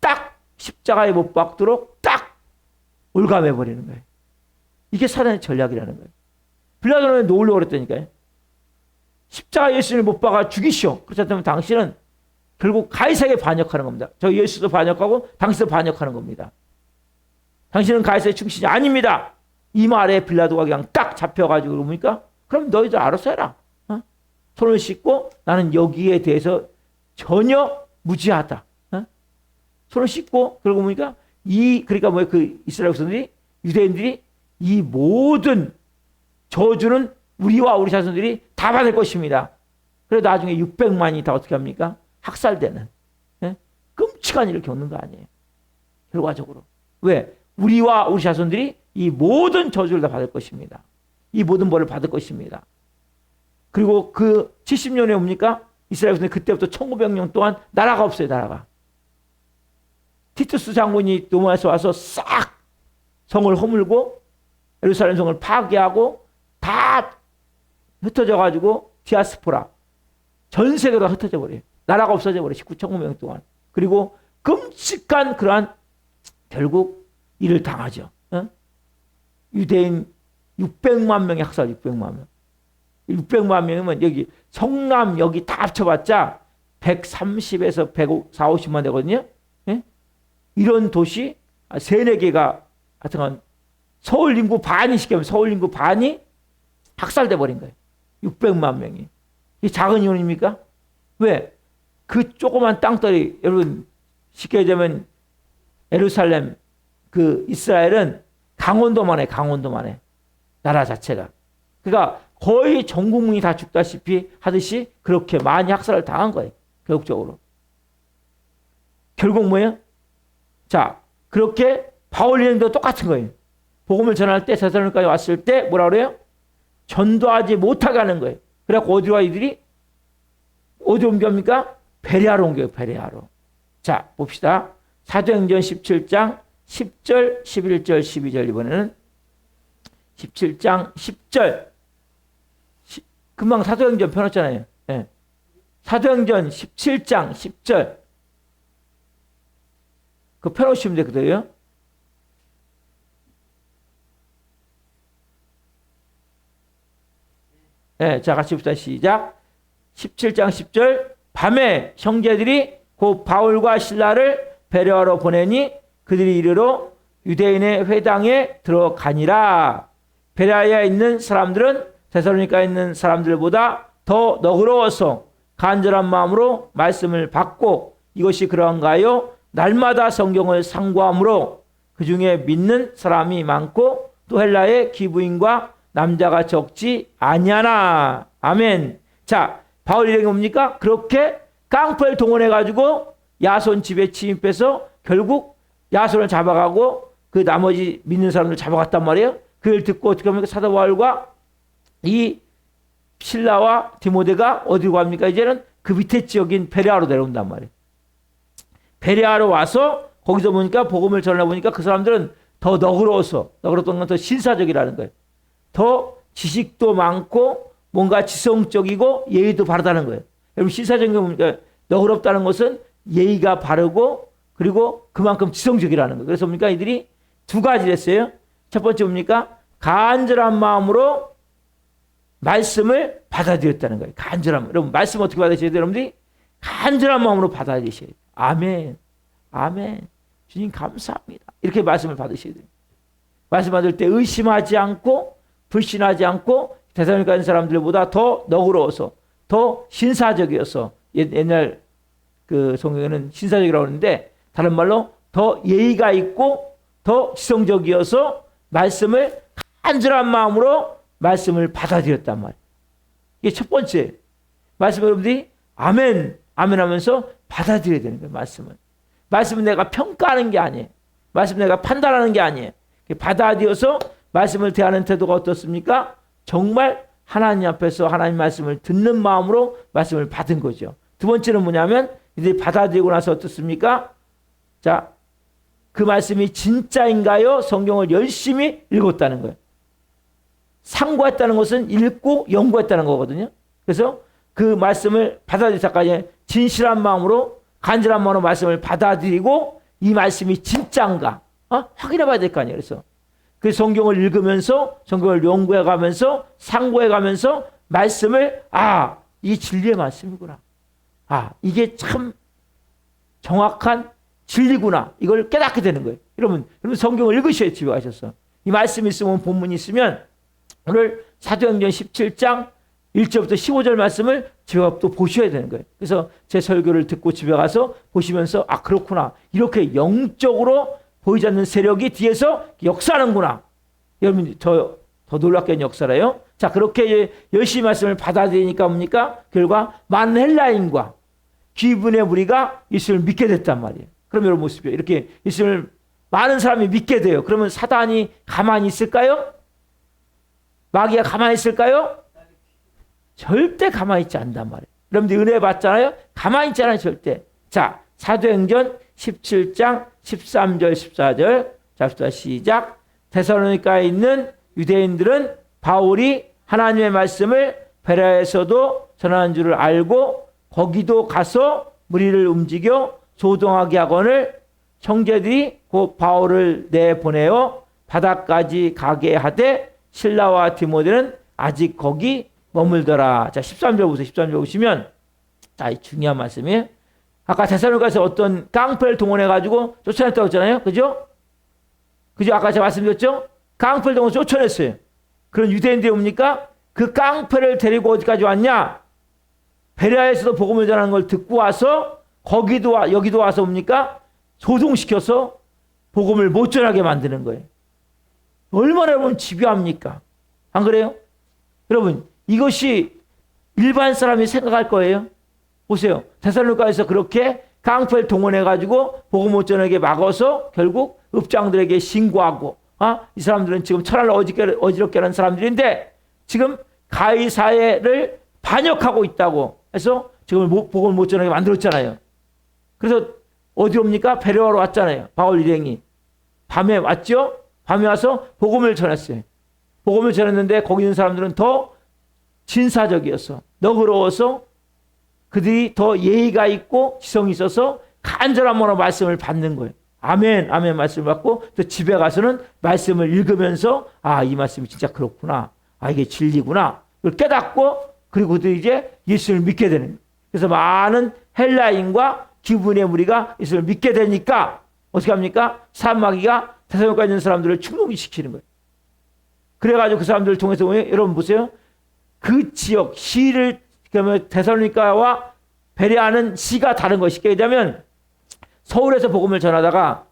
딱 십자가에 못 박도록 딱 올감해버리는 거예요. 이게 사단의 전략이라는 거예요. 빌라도는 놓으려고 그랬다니까요. 십자가 예수님을 못 박아 죽이시오. 그렇지 않다면 당신은 결국 가이사에게 반역하는 겁니다. 저 예수도 반역하고 당신도 반역하는 겁니다. 당신은 가이사의 충신이 아닙니다. 이 말에 빌라도가 그냥 딱 잡혀가지고 그러니까 그럼 너희들 알아서 해라. 손을 씻고 나는 여기에 대해서 전혀 무지하다. 손을 씻고 그러고 보니까 그러니까 뭐예요? 그 이스라엘 백성들이 유대인들이 이 모든 저주는 우리와 우리 자손들이 다 받을 것입니다. 그래서 나중에 600만이 다 어떻게 합니까? 학살되는 끔찍한 일을 겪는 거 아니에요. 결과적으로. 왜? 우리와 우리 자손들이 이 모든 저주를 다 받을 것입니다. 이 모든 벌을 받을 것입니다. 그리고 그 70년에 옵니까? 이스라엘 백성들이 그때부터 1900년 동안 나라가 없어요. 나라가. 티투스 장군이 로마에서 와서 싹 성을 허물고 예루살렘 성을 파괴하고 다 흩어져 가지고 디아스포라 전 세계로 흩어져 버려요. 나라가 없어져 버려요. 1900년 동안. 그리고 끔찍한 그러한 결국 일을 당하죠. 유대인 600만 명의 학살 600만 명. 600만 명이면 여기 성남 여기 다 합쳐봤자 130에서 140, 50만 되거든요. 이런 도시 3-4개가 하여튼 서울 인구 반이 시키면 서울 인구 반이 학살돼 버린 거예요. 600만 명이. 이 작은 이유입니까? 왜? 그 조그만 땅덩이 여러분 쉽게 얘기하면 예루살렘 그 이스라엘은 강원도만 해. 강원도만 해. 나라 자체가. 그러니까 거의 전 국민이 다 죽다시피 하듯이 그렇게 많이 학살을 당한 거예요. 결국적으로. 결국 뭐예요? 자, 그렇게 바울리행도 똑같은 거예요. 복음을 전할 때 데살로니가에 왔을 때 뭐라 그래요? 전도하지 못하게 하는 거예요. 그래갖고 어디로 와 이들이? 어디 옮겨옵니까? 베레아로 옮겨요. 베레아로. 자, 봅시다. 사도행전 17장 10절, 11절, 12절 이번에는 17장 10절 금방 사도행전 펴놨잖아요. 네. 사도행전 17장 10절 그거 펴놓으시면 되거든요. 네, 자 같이 봅시다. 시작. 17장 10절 밤에 형제들이 곧 바울과 실라를 베레아로 보내니 그들이 이르러 유대인의 회당에 들어가니라. 베레아에 있는 사람들은 데살로니가에 있는 사람들보다 더 너그러워서 간절한 마음으로 말씀을 받고 이것이 그러한가요? 날마다 성경을 상고함으로 그 중에 믿는 사람이 많고 또 헬라의 기부인과 남자가 적지 아니하나. 아멘. 자, 바울 일행이 뭡니까? 그렇게 깡패를 동원해가지고 야손 집에 침입해서 결국 야손을 잡아가고 그 나머지 믿는 사람들 잡아갔단 말이에요. 그걸 듣고 어떻게 합니까? 사도 바울과 이 실라와 디모데가 어디로 갑니까? 이제는 그 밑에 지역인 베레아로 내려온단 말이에요. 베레아로 와서 거기서 보니까 복음을 전해 보니까 그 사람들은 더 너그러웠던 건 더 신사적이라는 거예요. 더 지식도 많고 뭔가 지성적이고 예의도 바르다는 거예요. 여러분 신사적인 게 뭡니까? 너그럽다는 것은 예의가 바르고 그리고 그만큼 지성적이라는 거예요. 그래서 뭡니까? 이들이 두 가지를 했어요. 첫 번째 뭡니까? 간절한 마음으로 말씀을 받아들였다는 거예요. 간절한, 여러분 말씀 어떻게 받으셔야 돼요? 여러분들이 간절한 마음으로 받아들이셔야 돼요. 아멘. 아멘. 주님 감사합니다. 이렇게 말씀을 받으셔야 돼요. 말씀 받을 때 의심하지 않고 불신하지 않고 대사님과 있는 사람들보다 더 너그러워서 더 신사적이어서 옛날 그 성경에는 신사적이라고 하는데 다른 말로 더 예의가 있고 더 지성적이어서 말씀을 간절한 마음으로 말씀을 받아들였단 말이에요. 이게 첫 번째. 말씀을 여러분들이 아멘, 아멘 하면서 받아들여야 되는 거예요. 말씀은 내가 평가하는 게 아니에요. 말씀은 내가 판단하는 게 아니에요. 받아들여서 말씀을 대하는 태도가 어떻습니까? 정말 하나님 앞에서 하나님 말씀을 듣는 마음으로 말씀을 받은 거죠. 두 번째는 뭐냐면 이들이 받아들이고 나서 어떻습니까? 자, 그 말씀이 진짜인가요? 성경을 열심히 읽었다는 거예요. 상고했다는 것은 읽고 연구했다는 거거든요. 그래서 그 말씀을 받아들이기까지 진실한 마음으로 간절한 마음으로 말씀을 받아들이고 이 말씀이 진짜인가 확인해 봐야 될 거 아니에요. 그래서 그 성경을 읽으면서 성경을 연구해 가면서 상고해 가면서 말씀을 이게 진리의 말씀이구나. 이게 참 정확한 진리구나. 이걸 깨닫게 되는 거예요. 여러분 성경을 읽으셔야 집에 가셔서. 이 말씀이 있으면 본문이 있으면 오늘 사도행전 17장 1절부터 15절 말씀을 집에 가서 또 보셔야 되는 거예요. 그래서 제 설교를 듣고 집에 가서 보시면서 그렇구나. 이렇게 영적으로 보이지 않는 세력이 뒤에서 역사하는구나. 여러분 더 놀랍게 역사래요. 자, 그렇게 열심히 말씀을 받아들이니까 뭡니까? 결과 많은 헬라인과 기분의 무리가 예수를 믿게 됐단 말이에요. 그럼 여러분 모습이요. 이렇게 예수를 많은 사람이 믿게 돼요. 그러면 사단이 가만히 있을까요? 마귀가 가만히 있을까요? 절대 가만히 있지 않단 말이에요. 여러분들 은혜 받잖아요? 가만히 있잖아요, 절대. 자, 사도행전 17장 13절 14절 잡시다. 시작. 데살로니가에 있는 유대인들은 바울이 하나님의 말씀을 베레아에서도 전하는 줄을 알고 거기도 가서 무리를 움직여 조동하게 하거늘 형제들이 곧 바울을 내보내어 바다까지 가게 하되 실라와 디모데는 아직 거기 머물더라. 자, 13절 보시면 이 중요한 말씀이에요. 아까 데살로니가에서 어떤 깡패를 동원해가지고 쫓아냈다고 했잖아요. 그죠? 아까 제가 말씀드렸죠? 깡패를 동원 쫓아냈어요. 그런 유대인들이 뭡니까? 그 깡패를 데리고 어디까지 왔냐? 베레아에서도 복음을 전하는 걸 듣고 와서 여기도 와서 뭡니까? 소송시켜서 복음을 못 전하게 만드는 거예요. 얼마나 여러분 집요합니까? 안 그래요? 여러분 이것이 일반 사람이 생각할 거예요. 보세요. 데살로니가에서 그렇게 깡패를 동원해가지고 복음 못 전하게 막아서 결국 읍장들에게 신고하고 이 사람들은 지금 철학을 어지럽게 하는 사람들인데 지금 가이사회를 반역하고 있다고 해서 지금 복음을 못 전하게 만들었잖아요. 그래서 어디 옵니까? 베레아로 왔잖아요. 바울 일행이. 밤에 왔죠? 밤에 와서 복음을 전했어요. 복음을 전했는데 거기 있는 사람들은 더 진사적이어서 너그러워서 그들이 더 예의가 있고 지성이 있어서 간절한 마음으로 말씀을 받는 거예요. 아멘, 아멘 말씀을 받고 또 집에 가서는 말씀을 읽으면서 이 말씀이 진짜 그렇구나. 이게 진리구나. 그걸 깨닫고 그리고 그들이 이제 예수를 믿게 되는 거예요. 그래서 많은 헬라인과 기분의 무리가 예수를 믿게 되니까 어떻게 합니까? 사마귀가 데살로니가에 있는 사람들을 충동시키는 거예요. 그래가지고 그 사람들을 통해서 여러분 보세요. 그 지역 시를 그러면 데살로니가와 베레아는 시가 다른 것이 왜냐하면 서울에서 복음을 전하다가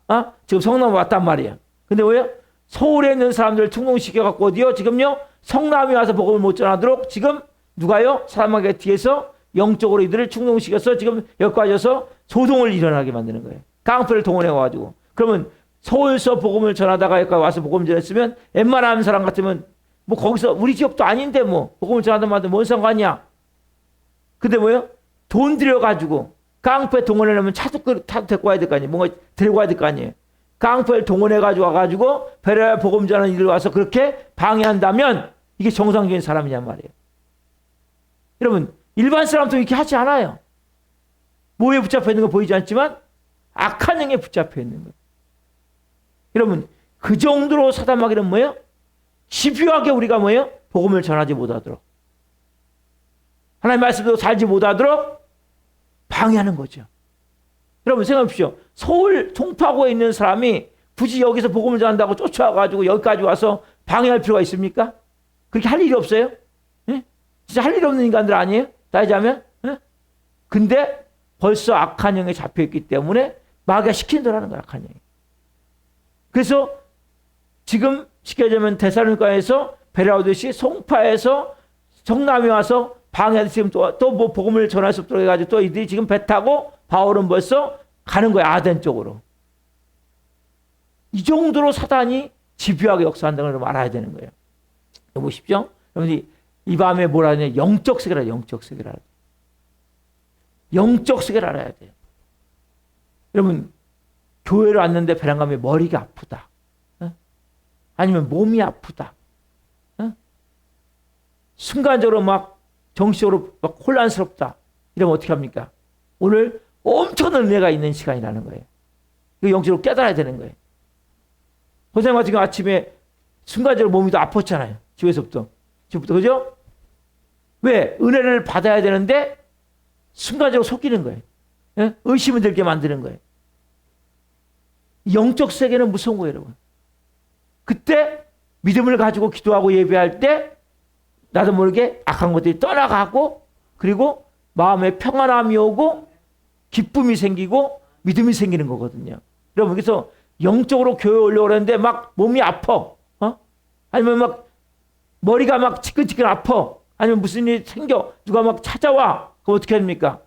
지금 성남 왔단 말이에요. 근데 왜요? 서울에 있는 사람들을 충동시켜갖고 어디요? 지금요 성남에 와서 복음을 못 전하도록 지금 누가요? 사람에게 뒤에서 영적으로 이들을 충동시켜서 지금 여기까지 와서 소동을 일어나게 만드는 거예요. 깡패를 동원해가지고. 그러면 서울서 복음을 전하다가 여기까지 와서 복음을 전했으면 웬만한 사람 같으면 뭐 거기서 우리 지역도 아닌데 뭐 복음을 전하던 말도 뭔 상관이야. 근데 뭐요? 돈 들여가지고 깡패 동원해놓으면 차도 데리고 와야 될 거 아니에요. 뭔가 데리고 와야 될 거 아니에요. 깡패를 동원해가지고 와가지고 베레아 복음 전하는 일을 와서 그렇게 방해한다면 이게 정상적인 사람이냔 말이에요. 여러분 일반 사람도 이렇게 하지 않아요. 뭐에 붙잡혀 있는 거 보이지 않지만 악한 영에 붙잡혀 있는 거예요. 여러분 그 정도로 사단마귀는 뭐예요? 집요하게 우리가 뭐예요? 복음을 전하지 못하도록 하나님의 말씀도 살지 못하도록 방해하는 거죠. 여러분 생각해 보십시오. 서울 송파구에 있는 사람이 굳이 여기서 복음을 전한다고 쫓아와가지고 여기까지 와서 방해할 필요가 있습니까? 그렇게 할 일이 없어요? 예? 진짜 할 일 없는 인간들 아니에요? 따지자면? 예? 근데 벌써 악한 영에 잡혀있기 때문에 마귀가 시킨다라는 거야, 악한 영이. 그래서 지금 시켜자면 데살로니가에서 베레아오듯이 송파에서 성남에 와서 방해하듯이 지금 또 뭐 복음을 전할 수 없도록 해가지고 또 이들이 지금 배 타고 바울은 벌써 가는 거야, 아덴 쪽으로. 이 정도로 사단이 집요하게 역사한다는 걸 알아야 되는 거예요. 보십시오. 여러분이 이 밤에 뭐라 하냐? 영적 세계라, 영적 세계라. 영적 세계를 알아야 돼요. 여러분, 교회를 왔는데 배낭감에 머리가 아프다. 아니면 몸이 아프다. 순간적으로 막 정신적으로 막 혼란스럽다. 이러면 어떻게 합니까? 오늘 엄청난 은혜가 있는 시간이라는 거예요. 이거 영적으로 깨달아야 되는 거예요. 선생님 같은 경우 아침에 순간적으로 몸이 더 아팠잖아요. 집에서부터. 그죠? 왜? 은혜를 받아야 되는데 순간적으로 속이는 거예요. 예? 의심을 들게 만드는 거예요. 영적 세계는 무서운 거예요, 여러분. 그때 믿음을 가지고 기도하고 예배할 때 나도 모르게 악한 것들이 떠나가고 그리고 마음에 평안함이 오고 기쁨이 생기고 믿음이 생기는 거거든요. 여러분 그래서 영적으로 교회 올려오려는데 막 몸이 아파. 아니면 막 머리가 막 지끈지끈 아파. 아니면 무슨 일이 생겨. 누가 막 찾아와. 그럼 어떻게 합니까?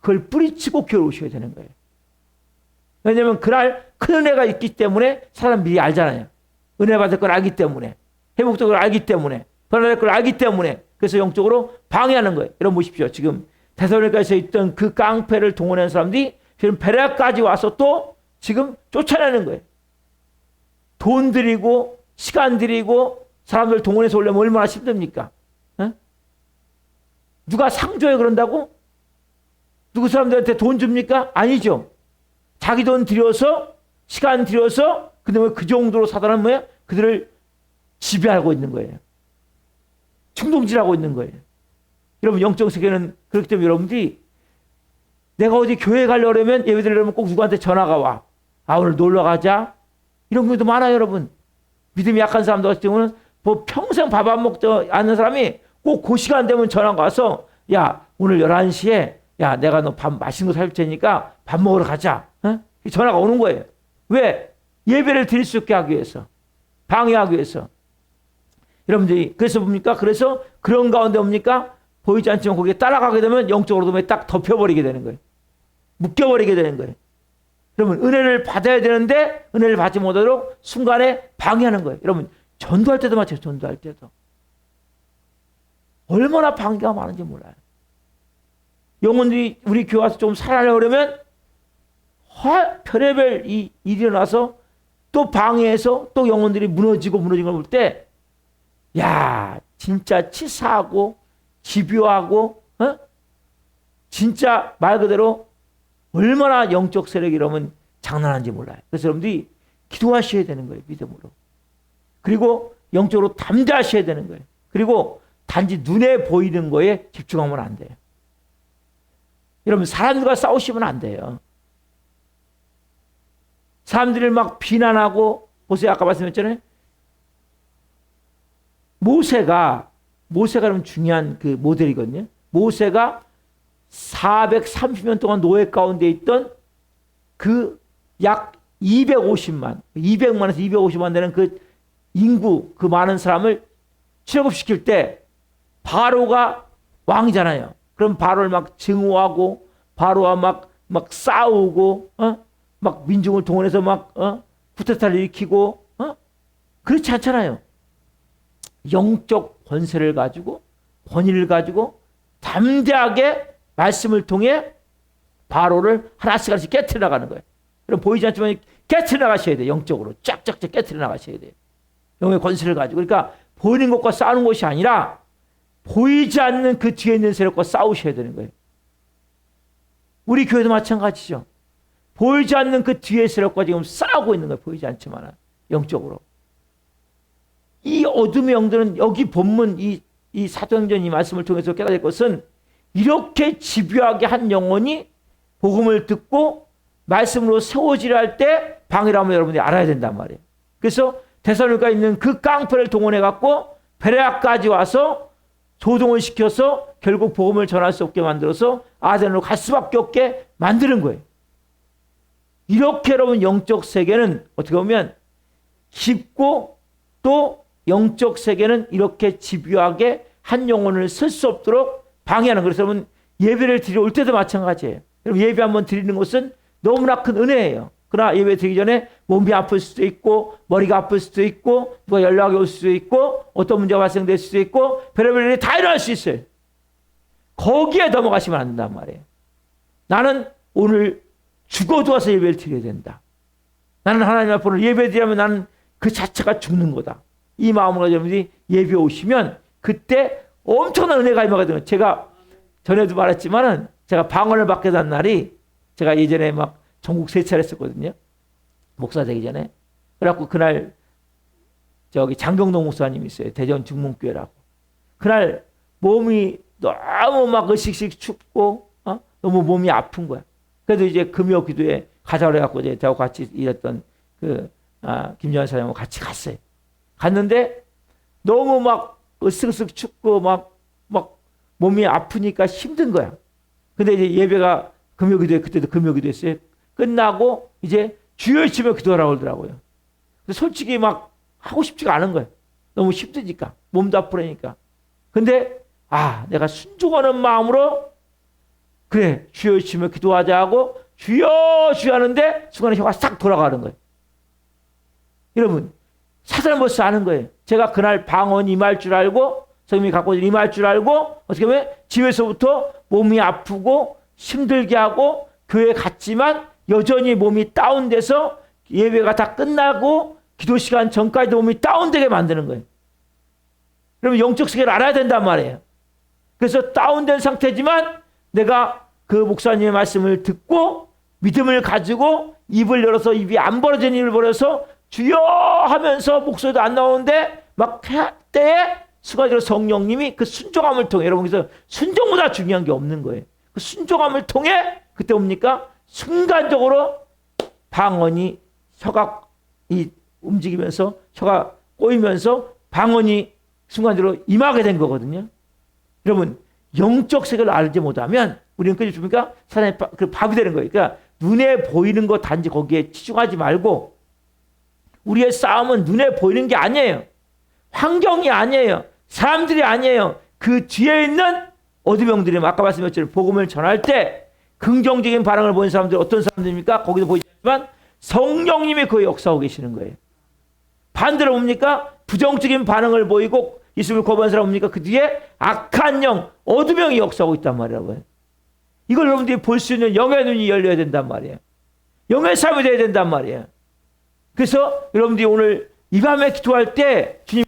그걸 뿌리치고 교회 오셔야 되는 거예요. 왜냐하면 그날 큰 은혜가 있기 때문에 사람 미리 알잖아요. 은혜 받을 걸 알기 때문에. 회복될 걸 알기 때문에. 변화될 걸 알기 때문에. 그래서 영적으로 방해하는 거예요. 여러분 보십시오. 지금 데살로니가에서 있던 그 깡패를 동원한 사람들이 지금 베레아까지 와서 또 지금 쫓아내는 거예요. 돈 들이고 시간 들이고 사람들 동원해서 오려면 얼마나 힘듭니까? 누가 상 줘요 그런다고? 누구 사람들한테 돈 줍니까? 아니죠. 자기 돈 들여서 시간 들여서 그다음에 그 정도로 사단은 뭐야? 그들을 지배하고 있는 거예요. 충동질하고 있는 거예요. 여러분 영적 세계는 그렇기 때문에 여러분들이 내가 어디 교회 가려고 하면 예배 드리려면 꼭 누구한테 전화가 와. 아 오늘 놀러 가자. 이런 경우도 많아요 여러분. 믿음이 약한 사람들 같은 경우는 뭐 평생 밥 안 먹지 않는 사람이 꼭 그 시간 되면 전화가 와서 야 오늘 11시에 야 내가 너 밥 맛있는 거 사줄 테니까 밥 먹으러 가자. 전화가 오는 거예요. 왜? 예배를 드릴 수 있게 하기 위해서. 방해하기 위해서. 여러분들이 그래서 뭡니까? 그래서 그런 가운데 뭡니까? 보이지 않지만 거기에 따라가게 되면 영적으로도 딱 덮여버리게 되는 거예요. 묶여버리게 되는 거예요. 여러분 은혜를 받아야 되는데 은혜를 받지 못하도록 순간에 방해하는 거예요. 여러분 전도할 때도 마찬가지예요. 전도할 때도. 얼마나 방해가 많은지 몰라요. 영혼들이 우리 교회 와서 좀 살아내려고 그러면 별의별 일이 일어나서 또 방해해서 또 영혼들이 무너지는 걸 볼 때 야 진짜 치사하고 집요하고 진짜 말 그대로 얼마나 영적 세력이 이러면 장난하는지 몰라요. 그래서 여러분들이 기도하셔야 되는 거예요. 믿음으로. 그리고 영적으로 담대하셔야 되는 거예요. 그리고 단지 눈에 보이는 거에 집중하면 안 돼요. 여러분 사람들과 싸우시면 안 돼요. 사람들을 막 비난하고 보세요. 아까 말씀했잖아요. 모세가 그러면 중요한 그 모델이거든요. 모세가 430년 동안 노예 가운데 있던 그 약 200만에서 250만 되는 그 인구, 그 많은 사람을 출애굽시킬 때 바로가 왕이잖아요. 그럼 바로를 막 증오하고 바로와 막 싸우고 막 민중을 동원해서 막 쿠데타를 일으키고 그렇지 않잖아요. 영적 권세를 가지고 권위를 가지고 담대하게 말씀을 통해 바로를 하나씩 깨트려 나가는 거예요. 그럼 보이지 않지만 깨트려 나가셔야 돼요. 영적으로 쫙쫙쫙 깨트려 나가셔야 돼요. 영의 권세를 가지고. 그러니까 보이는 것과 싸우는 것이 아니라 보이지 않는 그 뒤에 있는 세력과 싸우셔야 되는 거예요. 우리 교회도 마찬가지죠. 보이지 않는 그 뒤에 세력과 지금 싸우고 있는 거예요. 보이지 않지만 영적으로. 이 어둠의 영들은 여기 본문 이 사도행전 이 말씀을 통해서 깨달을 것은 이렇게 집요하게 한 영혼이 복음을 듣고 말씀으로 세워지려 할 때 방해라면 여러분들이 알아야 된단 말이에요. 그래서 데살로니가에 있는 그 깡패를 동원해 갖고 베레아까지 와서 조동을 시켜서 결국 복음을 전할 수 없게 만들어서 아덴으로 갈 수밖에 없게 만드는 거예요. 이렇게 여러분 영적 세계는 어떻게 보면 깊고 또 영적 세계는 이렇게 집요하게 한 영혼을 쓸 수 없도록 방해하는 거예요. 그래서 여러분 예배를 드리러 올 때도 마찬가지예요. 여러분 예배 한번 드리는 것은 너무나 큰 은혜예요. 그러나 예배 드리기 전에 몸이 아플 수도 있고 머리가 아플 수도 있고 누가 연락이 올 수도 있고 어떤 문제가 발생될 수도 있고 별의별 일이 다 일어날 수 있어요. 거기에 넘어가시면 안 된단 말이에요. 나는 오늘 죽어도 와서 예배를 드려야 된다. 나는 하나님 앞으로 예배 드리면 나는 그 자체가 죽는 거다. 이 마음으로 여러분들이 예배 오시면 그때 엄청난 은혜가 임하거든요. 제가 전에도 말했지만은 제가 방언을 받게 된 날이 제가 예전에 막 전국 세차를 했었거든요. 목사 되기 전에. 그래갖고 그날 저기 장경동 목사님이 있어요. 대전 중문교회라고. 그날 몸이 너무 막 으식씩 춥고 너무 몸이 아픈 거야. 그래도 이제 금요 기도에 가자 그래갖고 이제 저하고 같이 일했던 김정환 사장하고 같이 갔어요. 갔는데 너무 막 으쓱으쓱 춥고 막 몸이 아프니까 힘든 거야. 근데 이제 예배가 금요 기도에 그때도 금요 기도했어요. 끝나고 이제 주여 치며 기도하라고 그러더라고요. 근데 솔직히 막 하고 싶지가 않은 거예요. 너무 힘드니까. 몸도 아프니까. 근데 내가 순종하는 마음으로 그래 주여 치며 기도하자 하고 주여 주여 하는데 순간에 혀가 싹 돌아가는 거예요. 여러분 사단은 벌써 아는 거예요. 제가 그날 방언 임할 줄 알고 성령이 갖고 임할 줄 알고 어떻게 보면 집에서부터 몸이 아프고 힘들게 하고 교회 갔지만 여전히 몸이 다운돼서 예배가 다 끝나고 기도 시간 전까지도 몸이 다운되게 만드는 거예요. 그러면 영적 세계를 알아야 된단 말이에요. 그래서 다운된 상태지만 내가 그 목사님의 말씀을 듣고 믿음을 가지고 입을 열어서 입이 안 벌어진 입을 벌여서 주여 하면서 목소리도 안 나오는데 막 할 때에 순간적으로 성령님이 그 순종함을 통해 여러분 그래서 순종보다 중요한 게 없는 거예요. 그 순종함을 통해 그때 뭡니까? 순간적으로 방언이 혀가 움직이면서 혀가 꼬이면서 방언이 순간적으로 임하게 된 거거든요. 여러분 영적 세계를 알지 못하면 우리는 그게 뭡니까? 사단의 밥이 되는 거예요. 그러니까 눈에 보이는 거 단지 거기에 치중하지 말고 우리의 싸움은 눈에 보이는 게 아니에요. 환경이 아니에요. 사람들이 아니에요. 그 뒤에 있는 어둠영들이 아까 말씀드렸죠. 복음을 전할 때 긍정적인 반응을 보이는 사람들 어떤 사람들입니까? 거기도 보이지 않지만 성령님이 그 역사하고 계시는 거예요. 반대로 뭡니까? 부정적인 반응을 보이고 예수를 거부한 사람 뭡니까? 그 뒤에 악한 영, 어둠영이 역사하고 있단 말이라고요. 이걸 여러분들이 볼 수 있는 영의 눈이 열려야 된단 말이에요. 영의 삶이 돼야 된단 말이에요. 그래서 여러분들이 오늘 이 밤에 기도할 때 주님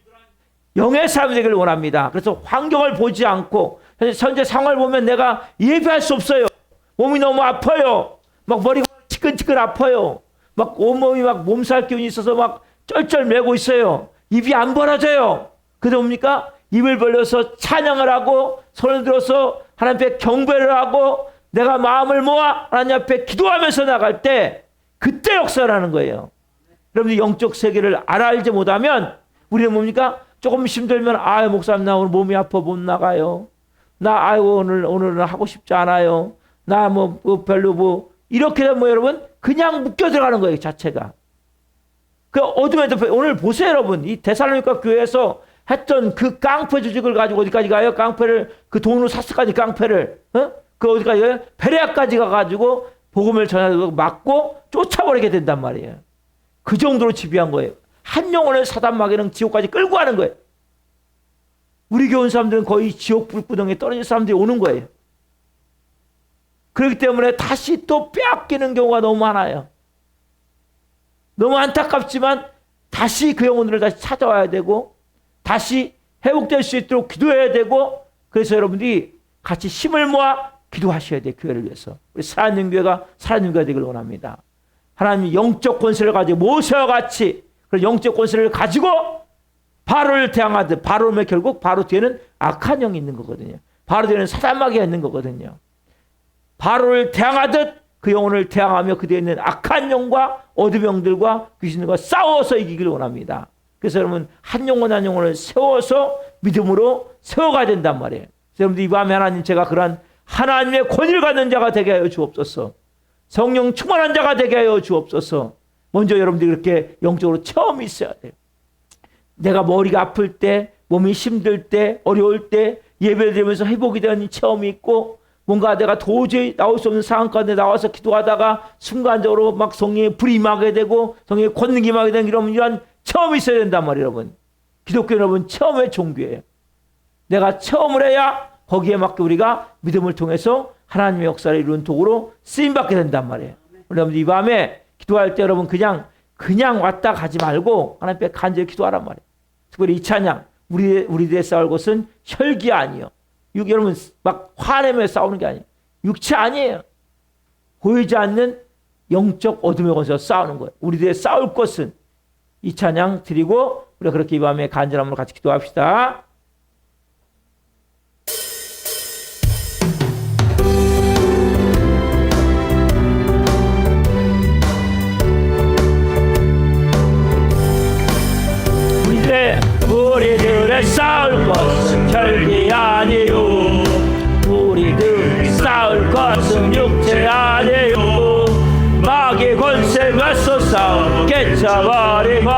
영의 삶이 되기를 원합니다. 그래서 환경을 보지 않고 현재 상황을 보면 내가 예배할 수 없어요. 몸이 너무 아파요. 막 머리가 치근치근 아파요. 막 온몸이 막 몸살 기운이 있어서 막 쩔쩔매고 있어요. 입이 안 벌어져요. 그래서 뭡니까? 입을 벌려서 찬양을 하고 손을 들어서 하나님 앞에 경배를 하고 내가 마음을 모아 하나님 앞에 기도하면서 나갈 때 그때 역사를 하는 거예요. 여러분들 영적 세계를 알지 못하면 우리는 뭡니까? 조금 힘들면 목사님 나 오늘 몸이 아파 못 나가요. 나 오늘은 하고 싶지 않아요. 나 별로 이렇게 되면 여러분 그냥 묶여 들어가는 거예요, 자체가. 그 어둠에 덮여. 오늘 보세요, 여러분. 이 데살로니가 교회에서 했던 그 깡패 조직을 가지고 어디까지 가요? 깡패를, 그 돈으로 샀을까지 깡패를, 그 어디까지 가요? 베레아까지 가가지고 복음을 전하고 막고 쫓아버리게 된단 말이에요. 그 정도로 지배한 거예요. 한 영혼을 사단 마귀는 지옥까지 끌고 가는 거예요. 우리 교회 온 사람들은 거의 지옥 불구덩이에 떨어진 사람들이 오는 거예요. 그렇기 때문에 다시 또 빼앗기는 경우가 너무 많아요. 너무 안타깝지만 다시 그 영혼들을 다시 찾아와야 되고 다시 회복될 수 있도록 기도해야 되고, 그래서 여러분들이 같이 힘을 모아 기도하셔야 돼요. 교회를 위해서. 우리 살아있는 교회가 살아있는 교회가 되길 원합니다. 하나님이 영적 권세를 가지고 모세와 같이 그런 영적 권세를 가지고 바로를 대항하듯, 바로면 결국 바로 뒤에는 악한 영이 있는 거거든요. 바로 뒤에는 사단마귀가 있는 거거든요. 바로를 대항하듯 그 영혼을 대항하며 그 뒤에 있는 악한 영과 어둠 영들과 귀신들과 싸워서 이기길 원합니다. 그래서 여러분 한 영혼 한 영혼을 세워서 믿음으로 세워가야 된단 말이에요. 여러분들 이 밤에 하나님, 제가 그러한 하나님의 권위를 갖는 자가 되게 하여 주옵소서. 성령 충만한 자가 되게 하여 주옵소서. 먼저 여러분들이 그렇게 영적으로 체험이 있어야 돼요. 내가 머리가 아플 때, 몸이 힘들 때, 어려울 때 예배를 드리면서 회복이 되는 체험이 있고, 뭔가 내가 도저히 나올 수 없는 상황 가운데 나와서 기도하다가 순간적으로 막 성령의 불이 임하게 되고 성령의 권능이 임하게 되는 이런 체험이 있어야 된단 말이에요, 여러분. 기독교 여러분, 체험의 종교예요. 내가 체험을 해야 거기에 맞게 우리가 믿음을 통해서 하나님의 역사를 이루는 도구로 쓰임받게 된단 말이에요. 여러분 이 밤에 기도할 때 여러분 그냥 왔다 가지 말고 하나님 앞에 간절히 기도하란 말이에요. 특별히 이 찬양, 우리들의 싸울 것은 혈기 아니요. 여러분 막 화내며 싸우는 게 아니에요. 육체 아니에요. 보이지 않는 영적 어둠의 권세로 싸우는 거예요. 우리들의 싸울 것은, 이 찬양 드리고 우리가 그렇게 이 밤에 간절함으로 같이 기도합시다. 우리들의 싸울 것은 혈기 아니요, 우리들이 싸울 것은 육체 아니요. 마귀 권세가 쏟아져 깨쳐버리고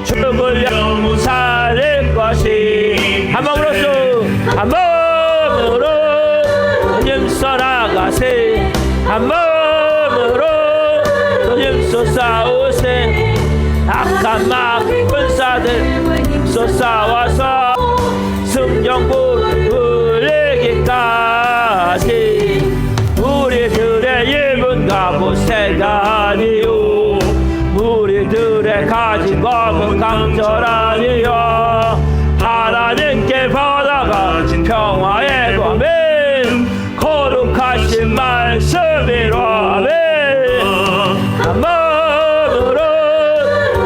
죽을 영혼 살릴 것이 한 마음으로 힘써 나가세. 한 마음으로 힘써 싸우세. 악한 마귀 권사들 힘써 싸워서 승전국을 이기기까지 우리들의 일은 갑옷새가 아니요, 우리들의 가진 검은 강철 아니요. 하나님께 받아가진 평화의 검은 거룩하신 말씀이로 아멘. 한 마음으로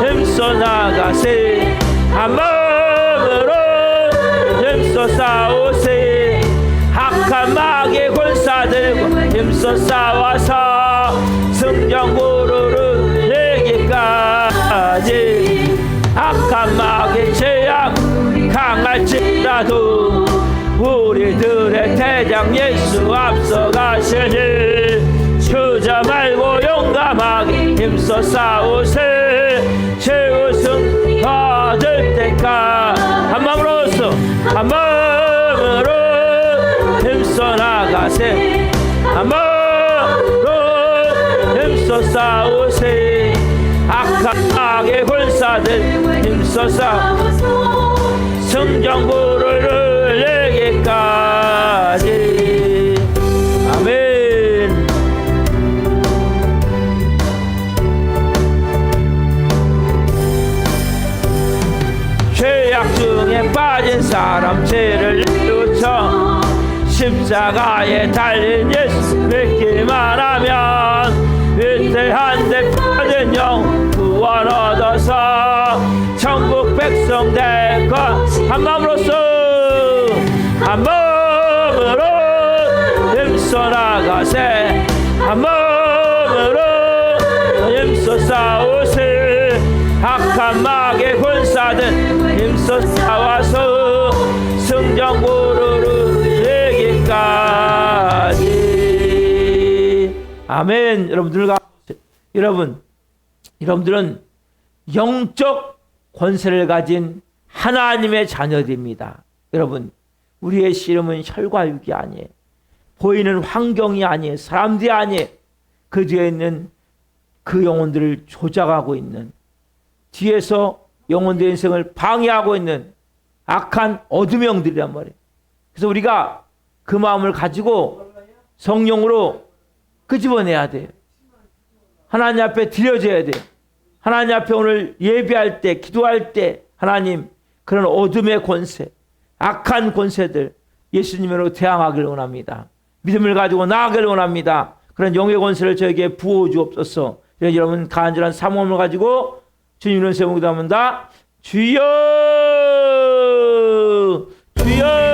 힘써 나가세. 한 마음으로 힘써 싸우세. 악한 마귀 권사들과 힘써 싸워서 승전구를 이기기까지. 악한 마귀 제약 강할지라도 우리들의 대장 예수 앞서가시니 주저 말고 용감하게 힘써 싸우세. 최우승 얻을 때까지 한 마음으로 힘써 나가세. 한 마음으로 힘써 싸우세. 악한 마귀 권사들 힘써 싸워 승전구를 이기기까지. 아멘. 죄악 중에 빠진 사람 죄를 뉘우쳐 십자가에 달린 예수 믿기만 하면 위태한 데 빠진 영 구원 얻어서 천국 백성 될 것. 한 마음으로써 한 마음으로 힘써 나가세. 한 마음으로 힘써 싸우세. 악한 마귀 권사들 힘써 싸워서 승전구를 이기기까지. 아멘. 여러분 늘 여러분들은 영적 권세를 가진 하나님의 자녀들입니다. 여러분, 우리의 씨름은 혈과 육이 아니에요. 보이는 환경이 아니에요. 사람들이 아니에요. 그 뒤에 있는 그 영혼들을 조작하고 있는, 뒤에서 영혼들의 인생을 방해하고 있는 악한 어둠의 영들이란 말이에요. 그래서 우리가 그 마음을 가지고 성령으로 끄집어내야 돼요. 하나님 앞에 드려져야 돼요. 하나님 앞에 오늘 예배할 때, 기도할 때 하나님, 그런 어둠의 권세, 악한 권세들 예수님으로 대항하기를 원합니다. 믿음을 가지고 나아가기를 원합니다. 그런 영의 권세를 저에게 부어 주옵소서. 여러분 간절한 사모함을 가지고 주님을 세우고 기도합니다. 주여, 주여.